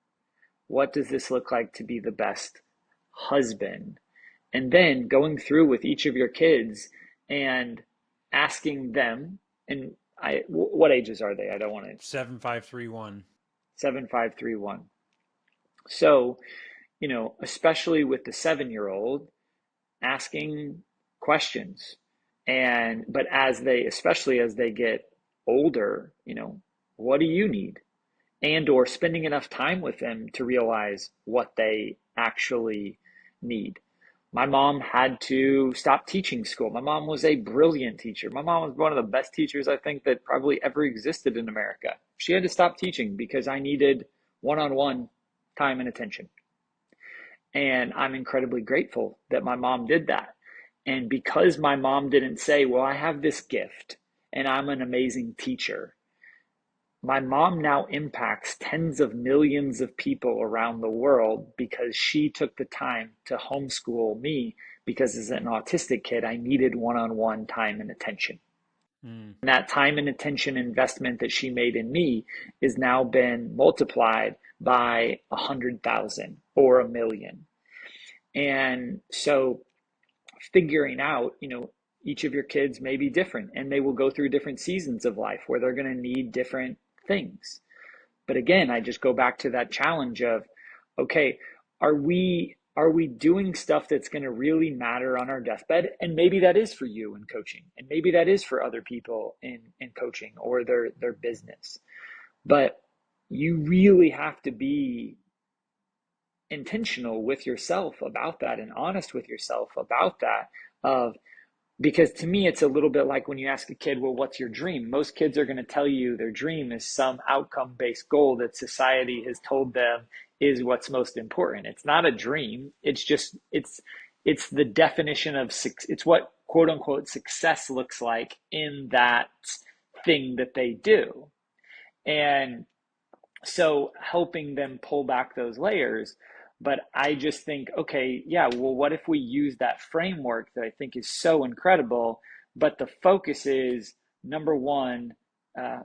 What does this look like to be the best husband? And then going through with each of your kids and asking them, and what ages are they? I don't want to. 7531. 7, 5, 3, 1. So, especially with the 7-year-old, asking questions. But especially as they get older, what do you need? And or spending enough time with them to realize what they actually need. My mom had to stop teaching school. My mom was a brilliant teacher. My mom was one of the best teachers I think that probably ever existed in America. She had to stop teaching because I needed one-on-one time and attention. And I'm incredibly grateful that my mom did that. And because my mom didn't say, well, I have this gift and I'm an amazing teacher, my mom now impacts tens of millions of people around the world because she took the time to homeschool me, because as an autistic kid, I needed one-on-one time and attention. Mm. And that time and attention investment that she made in me is now been multiplied by 100,000 or a million. And so figuring out, each of your kids may be different and they will go through different seasons of life where they're going to need different things. But again, I just go back to that challenge of, okay, are we doing stuff that's going to really matter on our deathbed? And maybe that is for you in coaching, and maybe that is for other people in coaching or their business. But you really have to be intentional with yourself about that and honest with yourself about that, of because to me it's a little bit like when you ask a kid, well, what's your dream? Most kids are going to tell you their dream is some outcome based goal that society has told them is what's most important. It's not a dream. It's just it's the definition of it's what quote unquote success looks like in that thing that they do. And so helping them pull back those layers. But I just think, okay, yeah, well, what if we use that framework that I think is so incredible, but the focus is number one, uh,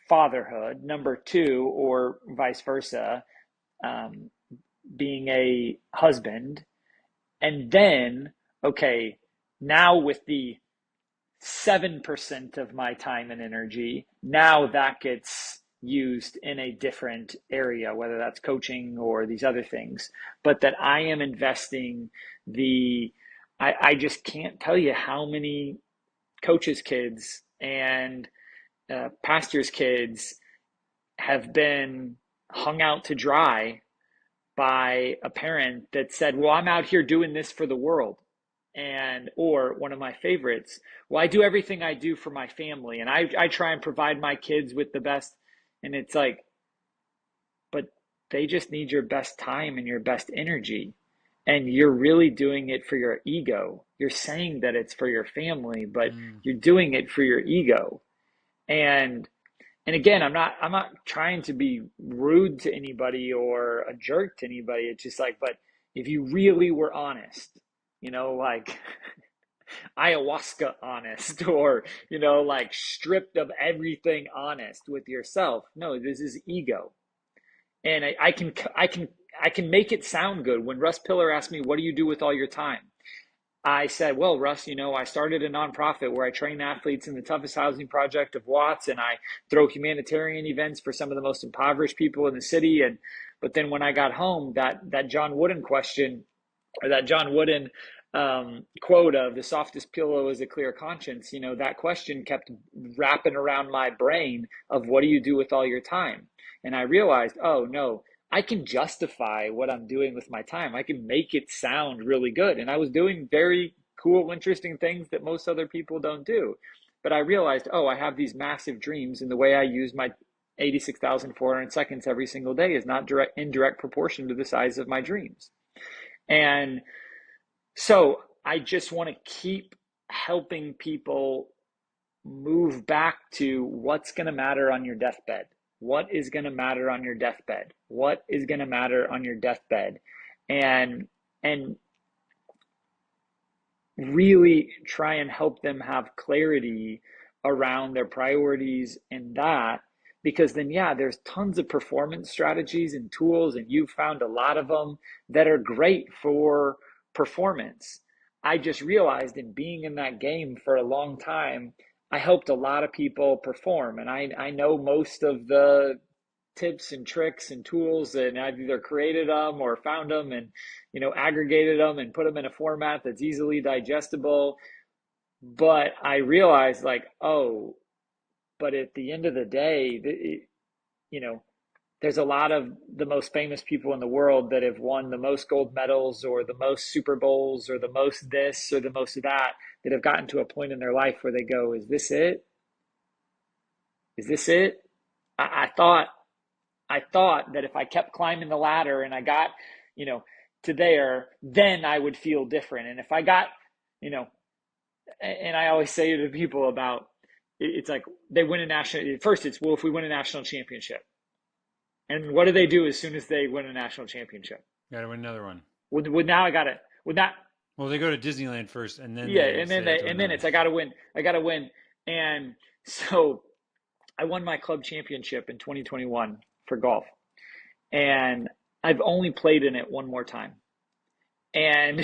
fatherhood, number two, or vice versa, um, being a husband, and then, okay, now with the 7% of my time and energy, now that gets used in a different area, whether that's coaching or these other things, but that I am investing I just can't tell you how many coaches' kids and pastors' kids have been hung out to dry by a parent that said, well, I'm out here doing this for the world. And, or one of my favorites, well, I do everything I do for my family and I try and provide my kids with the best. And it's like, but they just need your best time and your best energy. And you're really doing it for your ego. You're saying that it's for your family, but Mm. you're doing it for your ego. And again, I'm not trying to be rude to anybody or a jerk to anybody. It's just like, but if you really were honest, like ayahuasca honest, or like stripped of everything honest with yourself. No, this is ego. And I can make it sound good. When Russ Pillar asked me, what do you do with all your time? I said, well, Russ, I started a nonprofit where I train athletes in the toughest housing project of Watts, and I throw humanitarian events for some of the most impoverished people in the city. But then when I got home, that John Wooden question, or that John Wooden quote of the softest pillow is a clear conscience, that question kept wrapping around my brain of what do you do with all your time? And I realized, oh no, I can justify what I'm doing with my time. I can make it sound really good. And I was doing very cool, interesting things that most other people don't do. But I realized, oh, I have these massive dreams, and the way I use my 86,400 seconds every single day is not in direct proportion to the size of my dreams. And so I just want to keep helping people move back to what's going to matter on your deathbed. What is going to matter on your deathbed? What is going to matter on your deathbed? And and really try and help them have clarity around their priorities and that, because then yeah, there's tons of performance strategies and tools, and you've found a lot of them that are great for performance. I just realized in being in that game for a long time, I helped a lot of people perform, and I know most of the tips and tricks and tools, and I've either created them or found them and aggregated them and put them in a format that's easily digestible. But I realized, like, oh, but at the end of the day, you know there's a lot of the most famous people in the world that have won the most gold medals or the most Super Bowls or the most this or the most of that, that have gotten to a point in their life where they go, is this it? Is this it? I thought I thought that if I kept climbing the ladder and I got, you know, to there, then I would feel different. And if I got, you know, and I always say to people about, it's like they win a national, first it's, well, if we win a national championship. And what do they do as soon as they win a national championship? Got to win another one. Well, now I got to, well, that, Well, they go to Disneyland first, and then yeah, they and then say it to and then another. it's I gotta win, I gotta win, and so I won my club championship in 2021 for golf, and I've only played in it one more time, and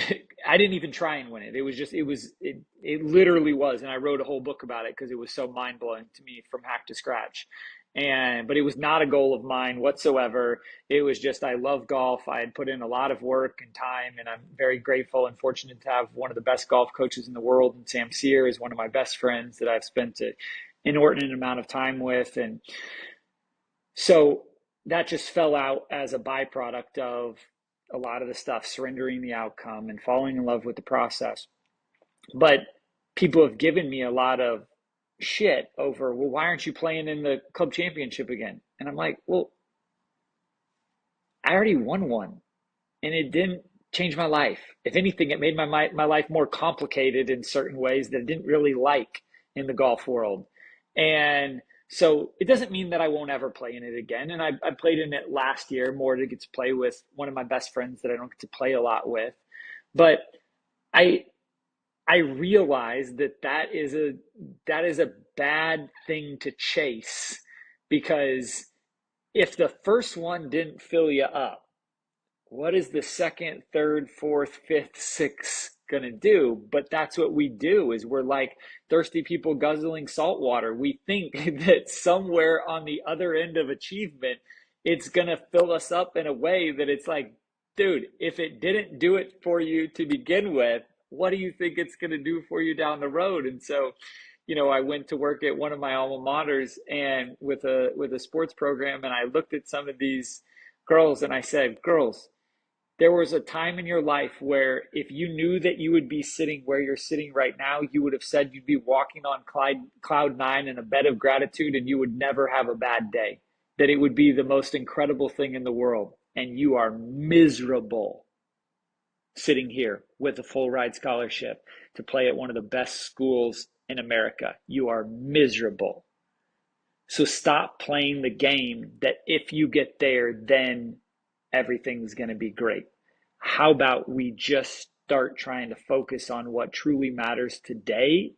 I didn't even try and win it. It was just it literally was, and I wrote a whole book about it because it was so mind blowing to me from hack to scratch. And but it was not a goal of mine whatsoever. It was just I love golf. I had put in a lot of work and time, and I'm very grateful and fortunate to have one of the best golf coaches in the world. And Sam Sear is one of my best friends that I've spent an inordinate amount of time with, and so that just fell out as a byproduct of a lot of the stuff, surrendering the outcome and falling in love with the process. But people have given me a lot of shit over, well, why aren't you playing in the club championship again? And I'm like, well, I already won one and it didn't change my life. If anything, it made my life more complicated in certain ways that I didn't really like in the golf world. And so it doesn't mean that I won't ever play in it again. And I played in it last year more to get to play with one of my best friends that I don't get to play a lot with. But I I realize that that is a bad thing to chase, because if the first one didn't fill you up, what is the second, third, fourth, fifth, sixth gonna do? But that's what we do, is we're like thirsty people guzzling salt water. We think that somewhere on the other end of achievement, it's gonna fill us up in a way that it's like, dude, if it didn't do it for you to begin with, what do you think it's gonna do for you down the road? And so, I went to work at one of my alma maters and with a sports program, and I looked at some of these girls and I said, girls, there was a time in your life where if you knew that you would be sitting where you're sitting right now, you would have said you'd be walking on cloud nine in a bed of gratitude and you would never have a bad day, that it would be the most incredible thing in the world. And you are miserable sitting here with a full ride scholarship to play at one of the best schools in America. You are miserable. So stop playing the game that if you get there, then everything's going to be great. How about we just start trying to focus on what truly matters today,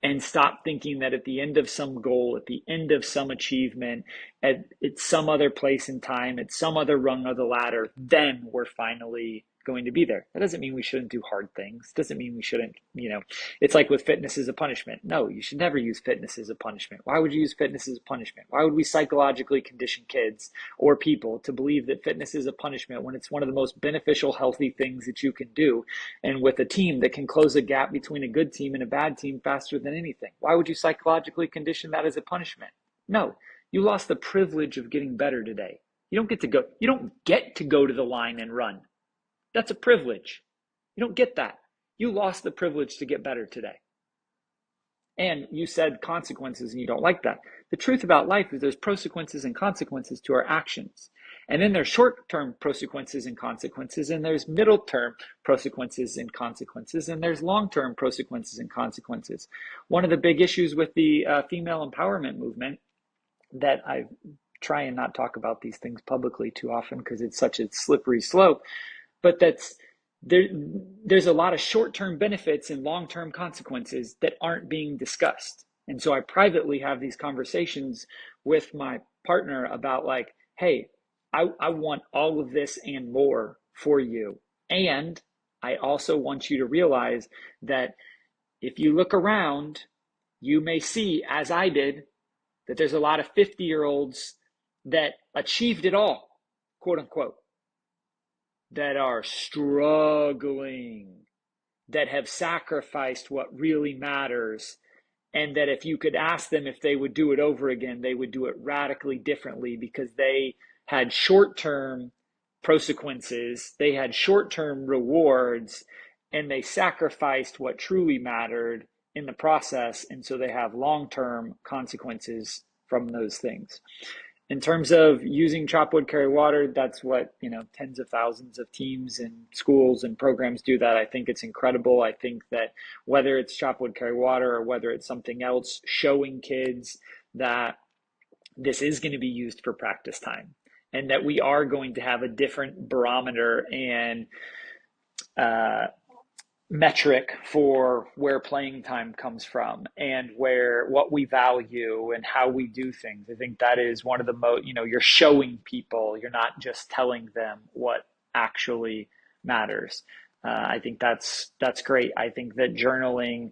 and stop thinking that at the end of some goal, at the end of some achievement, at some other place in time, at some other rung of the ladder, then we're finally going to be there. That doesn't mean we shouldn't do hard things. Doesn't mean we shouldn't, it's like with fitness as a punishment. No, you should never use fitness as a punishment. Why would you use fitness as a punishment? Why would we psychologically condition kids or people to believe that fitness is a punishment when it's one of the most beneficial, healthy things that you can do? And with a team that can close a gap between a good team and a bad team faster than anything. Why would you psychologically condition that as a punishment? No, you lost the privilege of getting better today. You don't get to go to the line and run. That's a privilege. You don't get that. You lost the privilege to get better today. And you said consequences and you don't like that. The truth about life is there's consequences and consequences to our actions. And then there's short-term consequences and consequences, and there's middle-term consequences and consequences, and there's long-term consequences and consequences. One of the big issues with the female empowerment movement, that I try and not talk about these things publicly too often because it's such a slippery slope, but there's a lot of short-term benefits and long-term consequences that aren't being discussed. And so I privately have these conversations with my partner about like, hey, I want all of this and more for you. And I also want you to realize that if you look around, you may see, as I did, that there's a lot of 50-year-olds that achieved it all, quote unquote, that are struggling, that have sacrificed what really matters, and that if you could ask them if they would do it over again, they would do it radically differently because they had short-term consequences, they had short-term rewards, and they sacrificed what truly mattered in the process, and so they have long-term consequences from those things. in terms of using chop wood, carry water, that's what, tens of thousands of teams and schools and programs do that. I think it's incredible. I think that whether it's chop wood, carry water, or whether it's something else, showing kids that this is going to be used for practice time and that we are going to have a different barometer and uh, metric for where playing time comes from and where what we value and how we do things. I think that is one of the most, you're showing people, you're not just telling them what actually matters. I think that's great. I think that journaling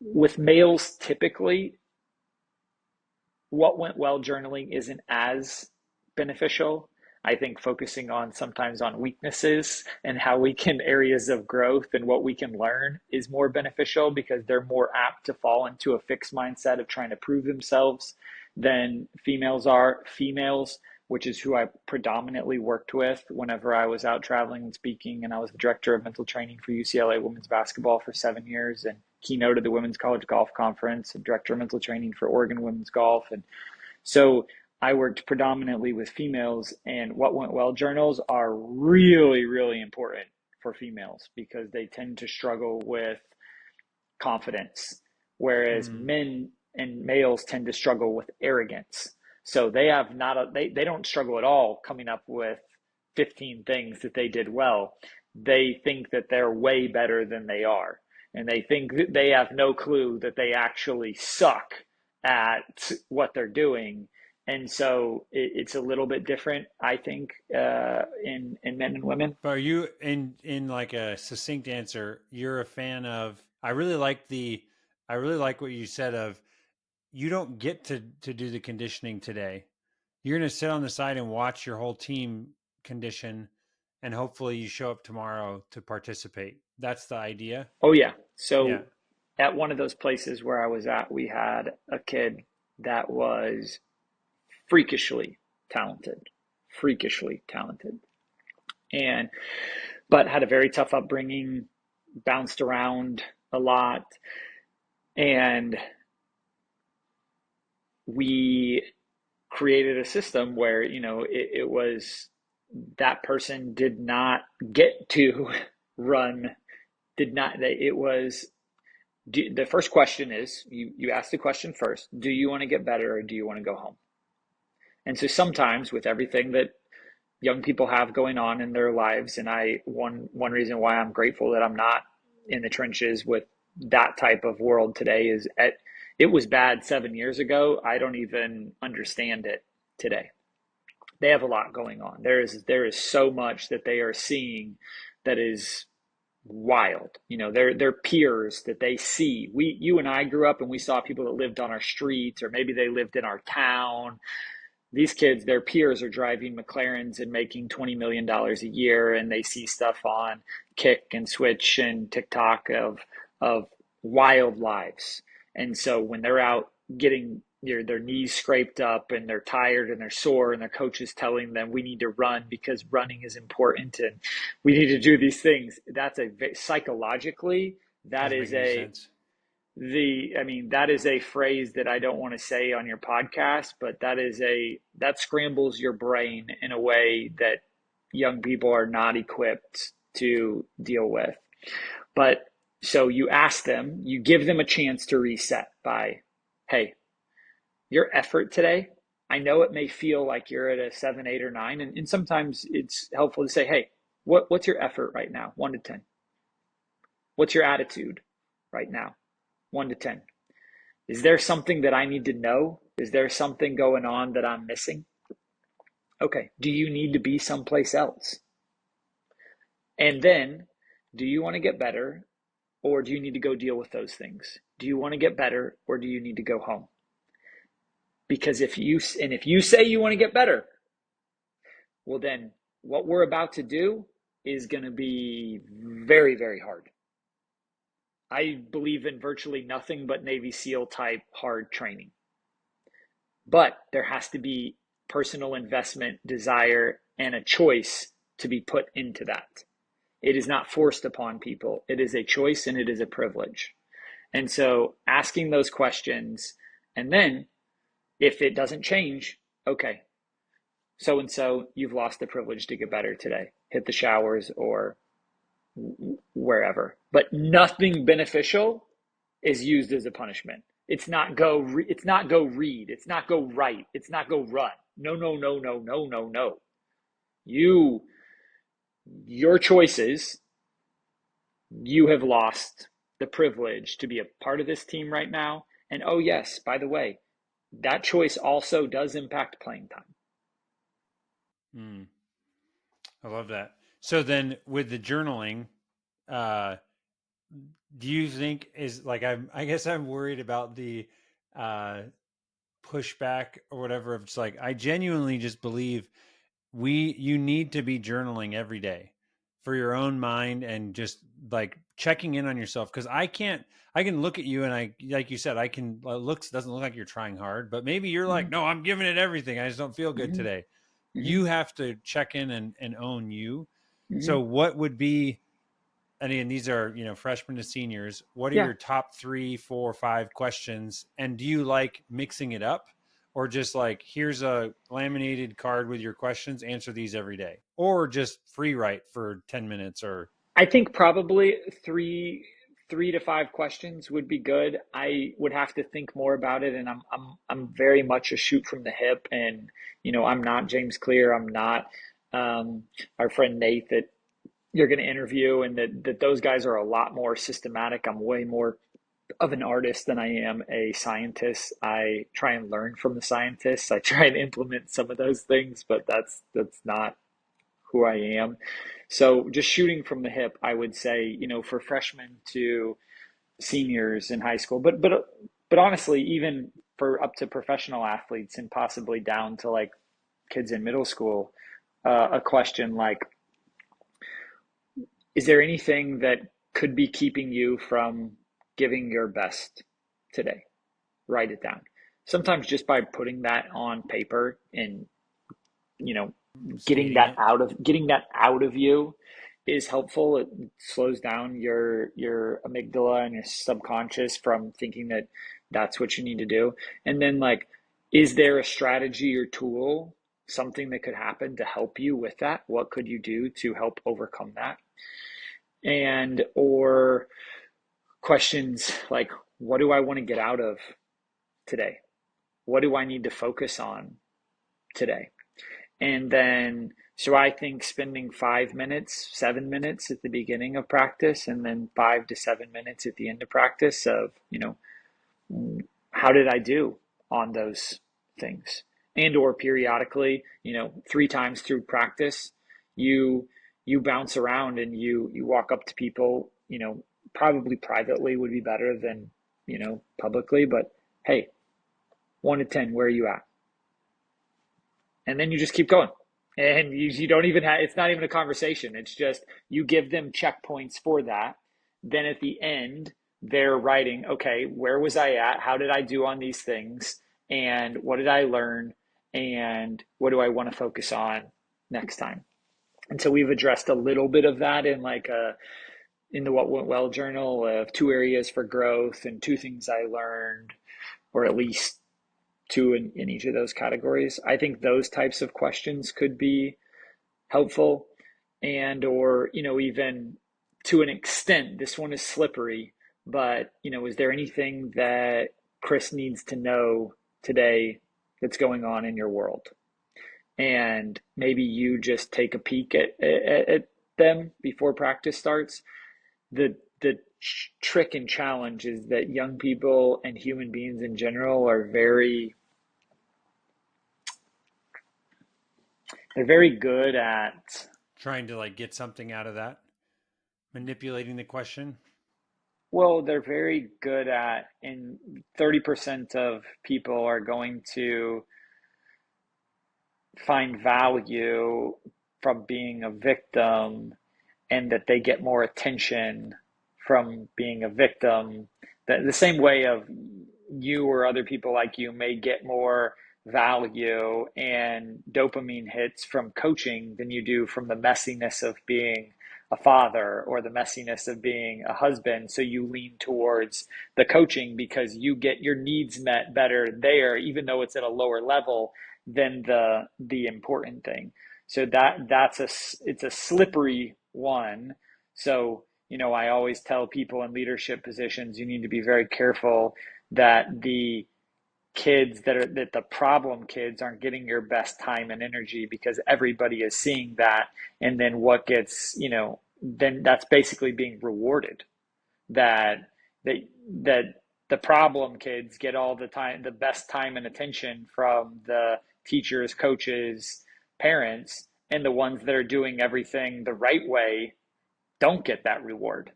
with males, typically what went well journaling isn't as beneficial. I think focusing on sometimes on weaknesses and how we can areas of growth and what we can learn is more beneficial because they're more apt to fall into a fixed mindset of trying to prove themselves than females are. Females, which is who I predominantly worked with whenever I was out traveling and speaking, and I was the director of mental training for UCLA women's basketball for 7 years and keynoted the Women's College Golf Conference and director of mental training for Oregon women's golf. And so I worked predominantly with females, and what went well journals are really, really important for females because they tend to struggle with confidence, whereas men and males tend to struggle with arrogance. So they have not they don't struggle at all coming up with 15 things that they did well. They think that they're way better than they are. And they think that they have no clue that they actually suck at what they're doing. And so it's a little bit different, I think, in men and women. But are you in like a succinct answer? You're a fan of. I really like what you said of. You don't get to do the conditioning today. You're going to sit on the side and watch your whole team condition, and hopefully you show up tomorrow to participate. That's the idea. Oh, yeah. Yeah. So at one of those places where I was at, we had a kid that was freakishly talented, freakishly talented, and but had a very tough upbringing, bounced around a lot, and we created a system where it was that person did not get to run, did not. It was the first question is you ask the question first: do you want to get better or do you want to go home? And so sometimes with everything that young people have going on in their lives, and one reason why I'm grateful that I'm not in the trenches with that type of world today is it was bad 7 years ago. I don't even understand it today. They have a lot going on. There is so much that they are seeing that is wild. Their peers that they see. You and I grew up and we saw people that lived on our streets, or maybe they lived in our town. These kids, their peers are driving McLarens and making $20 million a year, and they see stuff on Kick and Switch and TikTok of wild lives. And so when they're out getting their knees scraped up and they're tired and they're sore, and their coach is telling them we need to run because running is important and we need to do these things, that's psychologically, that Doesn't make is any sense. that is a phrase that I don't want to say on your podcast, but that scrambles your brain in a way that young people are not equipped to deal with. But so you ask them, you give them a chance to reset by, hey, your effort today, I know it may feel like you're at a 7, 8, or 9, and sometimes it's helpful to say, hey, what's your effort right now? 1 to 10. What's your attitude right now? 1 to 10. Is there something that I need to know? Is there something going on that I'm missing? Okay. Do you need to be someplace else? And then, do you want to get better, or do you need to go deal with those things? Do you want to get better, or do you need to go home? Because if you say you want to get better, well then what we're about to do is going to be very, very hard. I believe in virtually nothing but Navy SEAL type hard training. But there has to be personal investment, desire, and a choice to be put into that. It is not forced upon people. It is a choice and it is a privilege. And so asking those questions, and then if it doesn't change, Okay, so and so, you've lost the privilege to get better today. Hit the showers or wherever. But nothing beneficial is used as a punishment. It's not go read. It's not go write. It's not go run. No, no, no, no, no, no, no. You your choices, you have lost the privilege to be a part of this team right now. And oh yes, by the way, that choice also does impact playing time. Mm, I love that. So then with the journaling, uh, do you think is like I guess I'm worried about the uh pushback or whatever of just like I genuinely just believe you need to be journaling every day for your own mind and just like checking in on yourself because I can look at you and I like you said I can looks doesn't look like you're trying hard but maybe you're like Mm-hmm. no I'm giving it everything I just don't feel good Mm-hmm. today. Mm-hmm. You have to check in and own you. Mm-hmm. So what would be I mean, these are, you know, freshmen to seniors. What are Yeah, your top 3, 4, 5 questions? And do you like mixing it up or just like, here's a laminated card with your questions, answer these every day, or just free write for 10 minutes or, I think probably three to five questions would be good. I would have to think more about it, and I'm very much a shoot from the hip, and I'm not James Clear. I'm not our friend Nate that you're going to interview, and that those guys are a lot more systematic. I'm way more of an artist than I am a scientist. I try and learn from the scientists. I try and implement some of those things, but that's not who I am. So just shooting from the hip, I would say, for freshmen to seniors in high school, but honestly, even for up to professional athletes and possibly down to like kids in middle school, a question like, is there anything that could be keeping you from giving your best today? Write it down. Sometimes just by putting that on paper and you know stating it? getting that out of you is helpful. It slows down your amygdala and your subconscious from thinking that that's what you need to do. And then like, is there a strategy or tool, something that could happen to help you with that? What could you do to help overcome that? And or questions like, what do I want to get out of today? What do I need to focus on today? And then, so I think spending 5 minutes, 7 minutes at the beginning of practice, and then 5 to 7 minutes at the end of practice of, how did I do on those things? And or periodically, 3 times through practice, you you bounce around and you walk up to people, probably privately would be better than, publicly, but hey, 1 to 10, where are you at? And then you just keep going. And you don't even have, it's not even a conversation. It's just you give them checkpoints for that. Then at the end, they're writing, okay, where was I at? How did I do on these things? And what did I learn? And what do I want to focus on next time? And so we've addressed a little bit of that in like in the What Went Well journal of 2 areas for growth and 2 things I learned, or at least two in each of those categories. I think those types of questions could be helpful. And or even to an extent, this one is slippery, but is there anything that Chris needs to know today that's going on in your world? And maybe you just take a peek at them before practice starts. The trick and challenge is that young people and human beings in general are they're very good at, Trying to like get something out of that, manipulating the question. well, they're very good at, and 30% of people are going to find value from being a victim, and that they get more attention from being a victim. The same way of you or other people like you may get more value and dopamine hits from coaching than you do from the messiness of being a father or the messiness of being a husband. So you lean towards the coaching because you get your needs met better there, even though it's at a lower level. than the important thing. So it's a slippery one. So, I always tell people in leadership positions, you need to be very careful that the problem kids aren't getting your best time and energy, because everybody is seeing that. And then then that's basically being rewarded, that that that the problem kids get all the time, the best time and attention from the teachers, coaches, parents, and the ones that are doing everything the right way don't get that reward.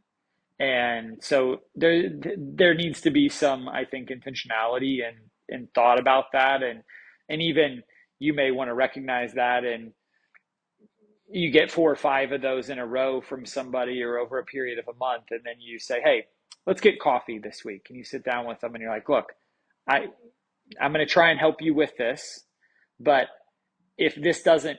And so there needs to be some, I think, intentionality and thought about that. And even you may want to recognize that, and you get 4 or 5 of those in a row from somebody or over a period of a month, and then you say, hey, let's get coffee this week. And you sit down with them and you're like, look, I I'm going to try and help you with this, but if this doesn't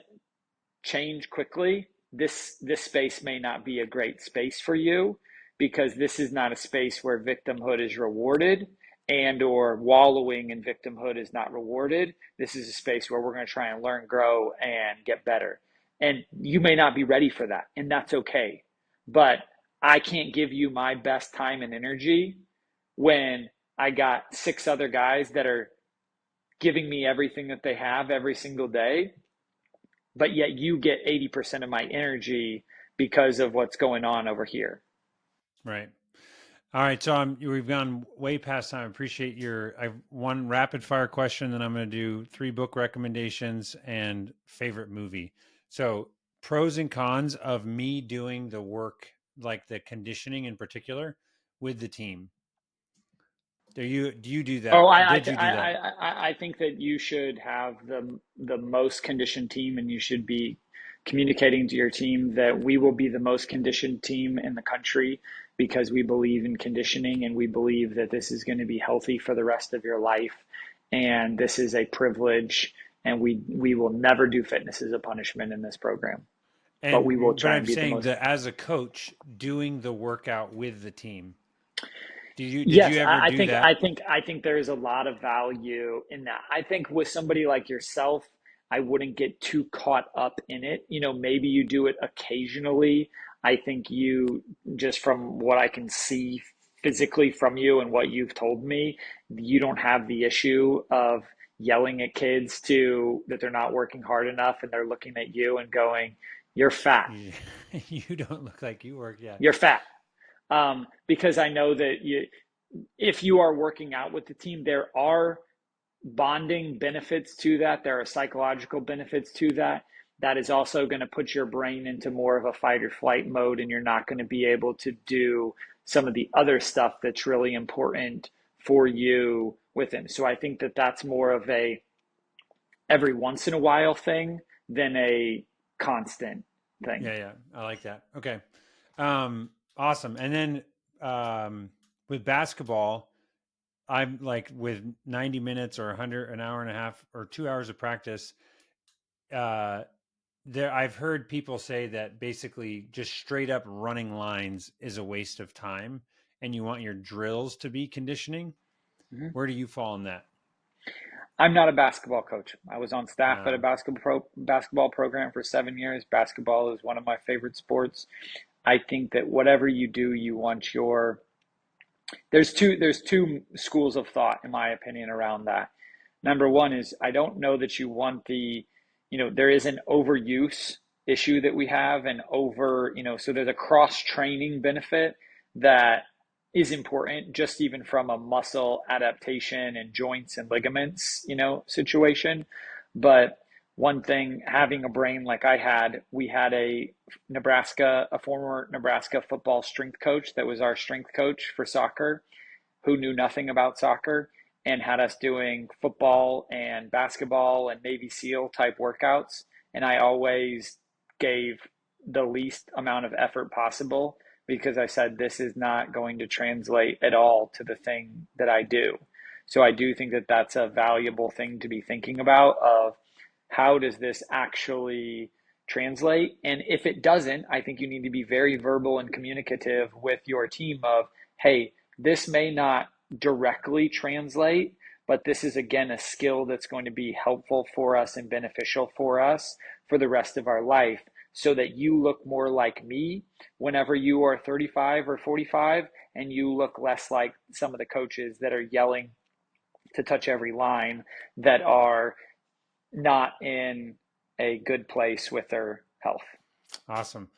change quickly, this space may not be a great space for you, because this is not a space where victimhood is rewarded, and or wallowing in victimhood is not rewarded. This is a space where we're going to try and learn, grow, and get better. And you may not be ready for that, and that's okay. But I can't give you my best time and energy when I got 6 other guys that are giving me everything that they have every single day, but yet you get 80% of my energy because of what's going on over here. Right. All right. So we've gone way past time. I appreciate I've one rapid fire question, then I'm going to do 3 book recommendations and favorite movie. So pros and cons of me doing the work, like the conditioning in particular, with the team. Do you do Oh, that? Did you do that? I think that you should have the most conditioned team, and you should be communicating to your team that we will be the most conditioned team in the country, because we believe in conditioning, and we believe that this is going to be healthy for the rest of your life, and this is a privilege, and we will never do fitness as a punishment in this program, but we will But try and I'm be the saying most. that as a coach, doing the workout with the team. Did you Yes, ever do that? I think there is a lot of value in that. I think with somebody like yourself, I wouldn't get too caught up in it. Maybe you do it occasionally. I think you, just from what I can see physically from you and what you've told me, you don't have the issue of yelling at kids to that they're not working hard enough, and they're looking at you and going, "You're fat. You, you don't look like you work yet. You're fat." Because I know that if you are working out with the team, there are bonding benefits to that. There are psychological benefits to that. That is also going to put your brain into more of a fight or flight mode, and you're not going to be able to do some of the other stuff that's really important for you with them. So I think that that's more of a every once in a while thing than a constant thing. Yeah, yeah. I like that. Okay. Awesome. And then with basketball, I'm like with 90 minutes or 100, an hour and a half or 2 hours of practice. Uh, I've heard people say that basically just straight up running lines is a waste of time, and you want your drills to be conditioning. Mhm. Where do you fall in that? I'm not a basketball coach. I was on staff at a Uh, basketball program for 7 years. Basketball is one of my favorite sports. I think that whatever you do, you want your there's two schools of thought, in my opinion, around that. Number one is, I don't know that you want there is an overuse issue that we have, and so there's a cross training benefit that is important, just even from a muscle adaptation and joints and ligaments, situation. But one thing, having a brain like I had, we had a former Nebraska football strength coach that was our strength coach for soccer, who knew nothing about soccer, and had us doing football and basketball and Navy SEAL type workouts. And I always gave the least amount of effort possible, because I said, this is not going to translate at all to the thing that I do. So I do think that that's a valuable thing to be thinking about, of how does this actually translate? And if it doesn't, I think you need to be very verbal and communicative with your team of, hey, this may not directly translate, but this is again a skill that's going to be helpful for us and beneficial for us for the rest of our life, so that you look more like me whenever you are 35 or 45, and you look less like some of the coaches that are yelling to touch every line, that are not in a good place with their health. Awesome.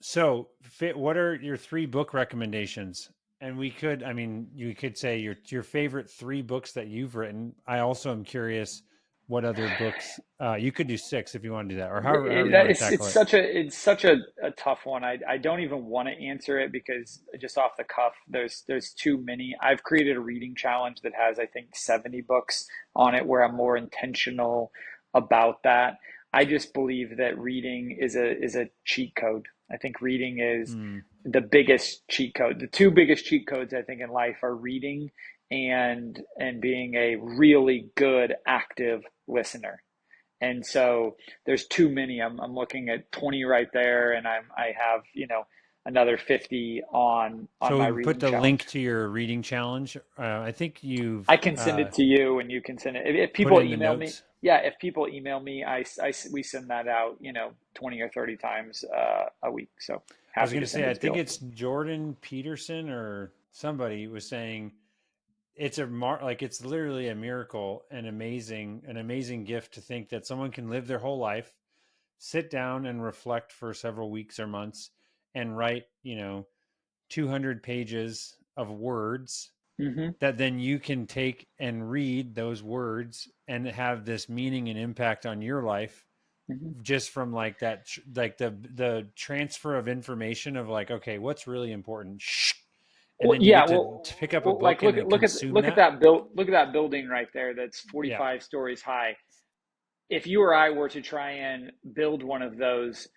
So what are your three book recommendations? And we could, I mean, you could say your favorite three books that you've written. I also am curious what other books, you could do six if you want to do that, or however you want to tackle it. It's such a tough one. I don't even want to answer it, because just off the cuff, there's too many. I've created a reading challenge that has, I think, 70 books on it, where I'm more intentional about that. I just believe that reading is a cheat code. I think reading is Mm, the biggest cheat code. The two biggest cheat codes I think in life are reading and being a really good active listener. And so there's too many. I'm looking at 20 right there, and I have, another 50 on so my we can put reading the link challenge. to your reading challenge. I think I you've can send it to you, and you can send it. If put it people in the email me, notes. yeah, if people email me, we send that out, 20 or 30 times a week. So I was happy going to to send say, I it to think people. it's Jordan Peterson or somebody was saying it's like it's literally a miracle and an amazing gift to think that someone can live their whole life, sit down and reflect for several weeks or months and write, 200 pages of words Hmm. that then you can take and read those words and have this meaning and impact on your life Hmm. just from like that, like the transfer of information of like, okay, what's really important. Shh. And Well, then you yeah, get to pick up a like book and then consume look at that. that look at that building right there. That's Yeah. 45 stories high. If you or I were to try and build one of those,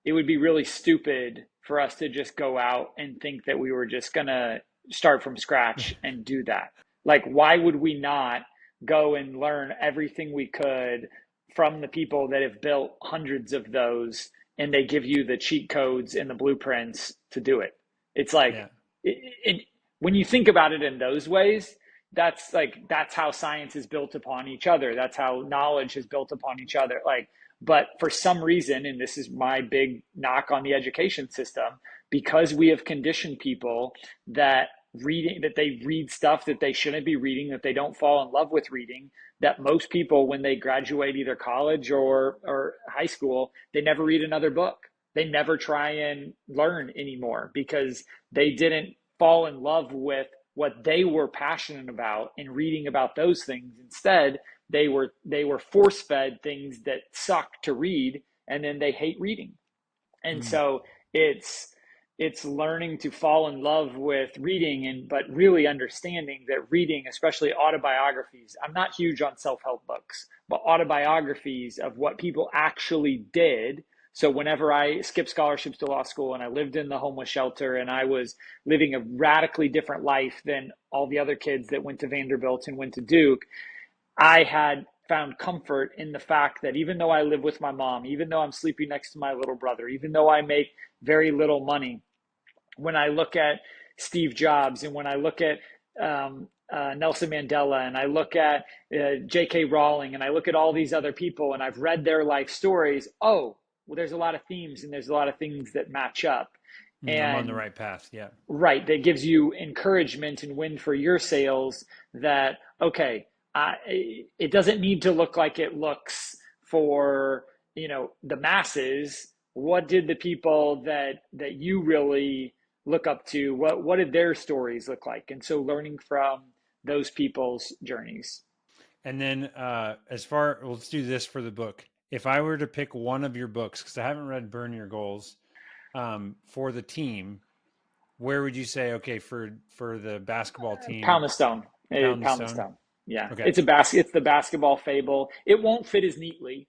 it would be really stupid for us to just go out and think that we were just going to start from scratch and do that. Like, why would we not go and learn everything we could from the people that have built hundreds of those, and they give you the cheat codes and the blueprints to do it? It's like, Yeah. when you think about it in those ways, that's how science is built upon each other. That's how knowledge is built upon each other. Like, but for some reason, and this is my big knock on the education system, because we have conditioned people that they read stuff that they shouldn't be reading, that they don't fall in love with reading, that most people, when they graduate either college or high school, they never read another book. They never try and learn anymore, because they didn't fall in love with what they were passionate about and reading about those things. Instead, they were force fed things that suck to read, and then they hate reading. And Mm. so it's it's learning to fall in love with reading, and but really understanding that reading, especially autobiographies, I'm not huge on self-help books, but autobiographies of what people actually did. So whenever I skipped scholarships to law school and I lived in the homeless shelter and I was living a radically different life than all the other kids that went to Vanderbilt and went to Duke, I had found comfort in the fact that even though I live with my mom, even though I'm sleeping next to my little brother, even though I make very little money, when I look at Steve Jobs and when I look at Nelson Mandela and I look at J.K. Rowling and I look at all these other people and I've read their life stories, oh, well, there's a lot of themes and there's a lot of things that match up. Mm, I'm on the And right path. Yeah. right, that gives you encouragement and wind for your sales, that okay, it doesn't need to look like it looks for the masses. What did the people that you really look up to, what did their stories look like? And so learning from those people's journeys. And then let's do this for the book. If I were to pick one of your books, because I haven't read Burn Your Goals, for the team, where would you say, okay, for the basketball Pound team, the stone. Pound the Pound the Stone? stone. Yeah, Okay. it's the basketball fable. It won't fit as neatly.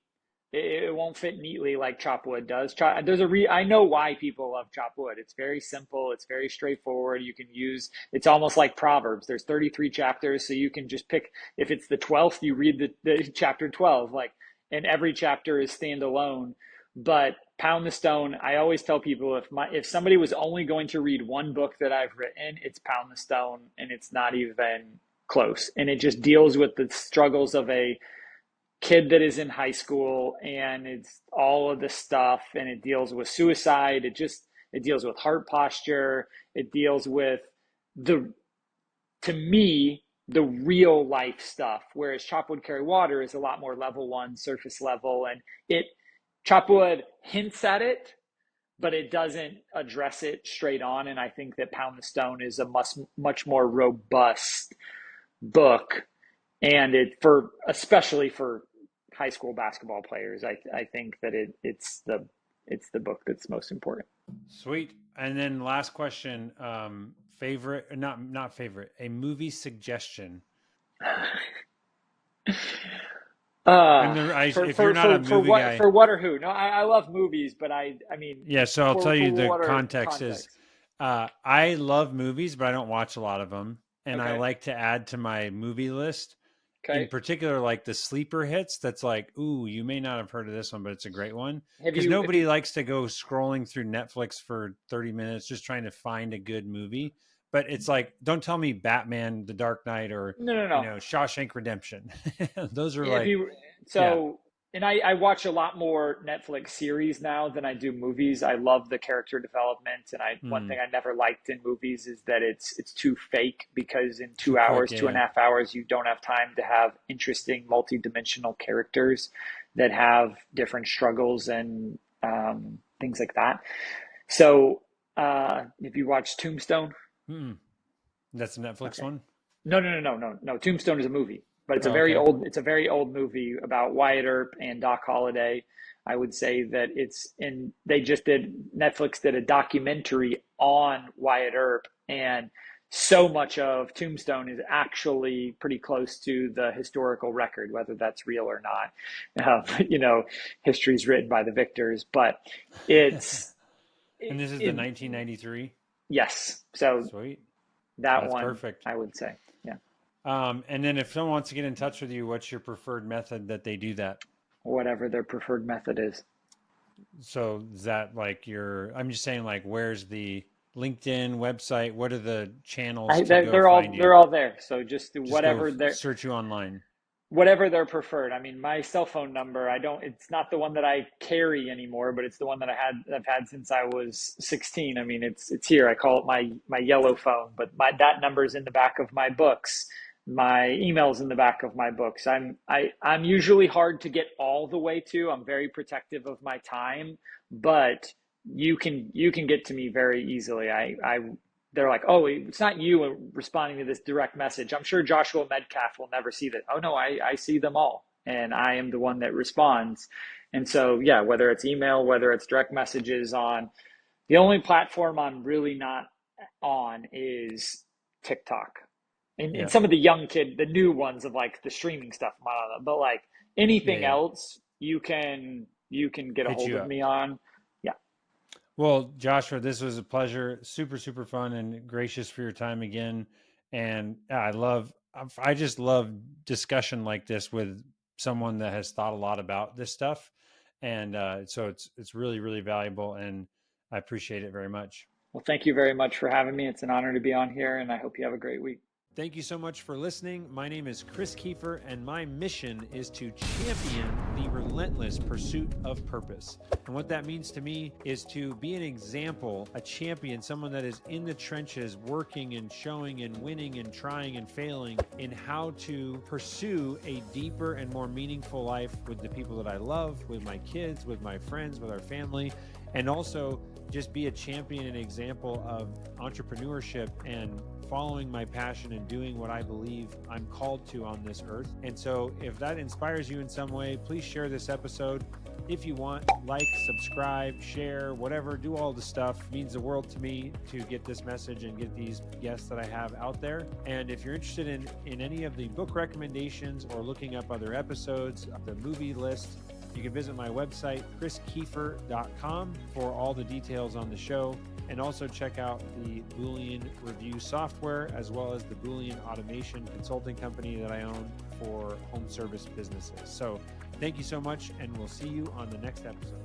It won't fit neatly like chop wood does. I know why people love chop wood. It's very simple. It's very straightforward. You can use. It's almost like Proverbs. There's 33 chapters, so you can just pick. If it's the 12th, you read the chapter 12. Like, and every chapter is standalone. But Pound the Stone. I always tell people, if somebody was only going to read one book that I've written, it's Pound the Stone, and it's not even. close, and it just deals with the struggles of a kid that is in high school, and it's all of this stuff, and it deals with suicide. It deals with heart posture. It deals with the to me the real life stuff, whereas Chop Wood Carry Water is a lot more level one, surface level, and it Chop Wood hints at it, but it doesn't address it straight on. And I think that Pound the Stone is a much more robust book, and especially for high school basketball players, I think that it's the book that's most important. Sweet. And then last question, favorite, not favorite, a movie suggestion. If you're not a movie guy, for what or who? No, I love movies, but I mean, yeah. So I'll tell you the context is, I love movies, but I don't watch a lot of them, and I like to add to my movie list. Okay. In particular, like the sleeper hits. That's like, ooh, you may not have heard of this one, but it's a great one. Because nobody likes to go scrolling through Netflix for 30 minutes just trying to find a good movie. But it's like, don't tell me Batman, The Dark Knight, or no. Shawshank Redemption. Those are And I watch a lot more Netflix series now than I do movies. I love the character development, and one thing I never liked in movies is that it's too fake, because in 2 hours, 2.5 hours, you don't have time to have interesting multi-dimensional characters that have different struggles and things like that. So if you watch Tombstone, that's a Netflix one. No. Tombstone is a movie, but it's a very old movie about Wyatt Earp and Doc Holliday. I would say that Netflix did a documentary on Wyatt Earp, and so much of Tombstone is actually pretty close to the historical record, whether that's real or not. History is written by the victors, but it's. And this is the 1993? Yes. So sweet. That's one, perfect. I would say. Yeah. And then if someone wants to get in touch with you, what's your preferred method that they do that? Whatever their preferred method is. So is that like I'm just saying, like, where's the LinkedIn website? What are the channels they're all there. So just whatever search you online. Whatever they're preferred. I mean, my cell phone number, it's not the one that I carry anymore, but it's the one that I've had since I was 16. I mean, it's here. I call it my yellow phone, but that number is in the back of my books. My email's in the back of my books. I'm usually hard to get all the way to. I'm very protective of my time, but you can get to me very easily. They're like, oh, it's not you responding to this direct message. I'm sure Joshua Medcalf will never see that. Oh, no, I see them all. And I am the one that responds. And so, yeah, whether it's email, whether it's direct messages the only platform I'm really not on is TikTok. And some of the new ones of like the streaming stuff, but like anything else, you can get a hold of me on. Well, Joshua, this was a pleasure. Super, super fun and gracious for your time again. And I just love discussion like this with someone that has thought a lot about this stuff. And so it's really, really valuable. And I appreciate it very much. Well, thank you very much for having me. It's an honor to be on here, and I hope you have a great week. Thank you so much for listening. My name is Chris Kiefer, and my mission is to champion the relentless pursuit of purpose. And what that means to me is to be an example, a champion, someone that is in the trenches, working and showing and winning and trying and failing in how to pursue a deeper and more meaningful life with the people that I love, with my kids, with my friends, with our family, and also just be a champion and example of entrepreneurship and following my passion and doing what I believe I'm called to on this earth. And so if that inspires you in some way, please share this episode. If you want, like, subscribe, share, whatever, do all the stuff. It means the world to me to get this message and get these guests that I have out there. And if you're interested in any of the book recommendations or looking up other episodes, the movie list, you can visit my website, chriskiefer.com, for all the details on the show. And also check out the Boolean review software, as well as the Boolean automation consulting company that I own for home service businesses. So thank you so much, and we'll see you on the next episode.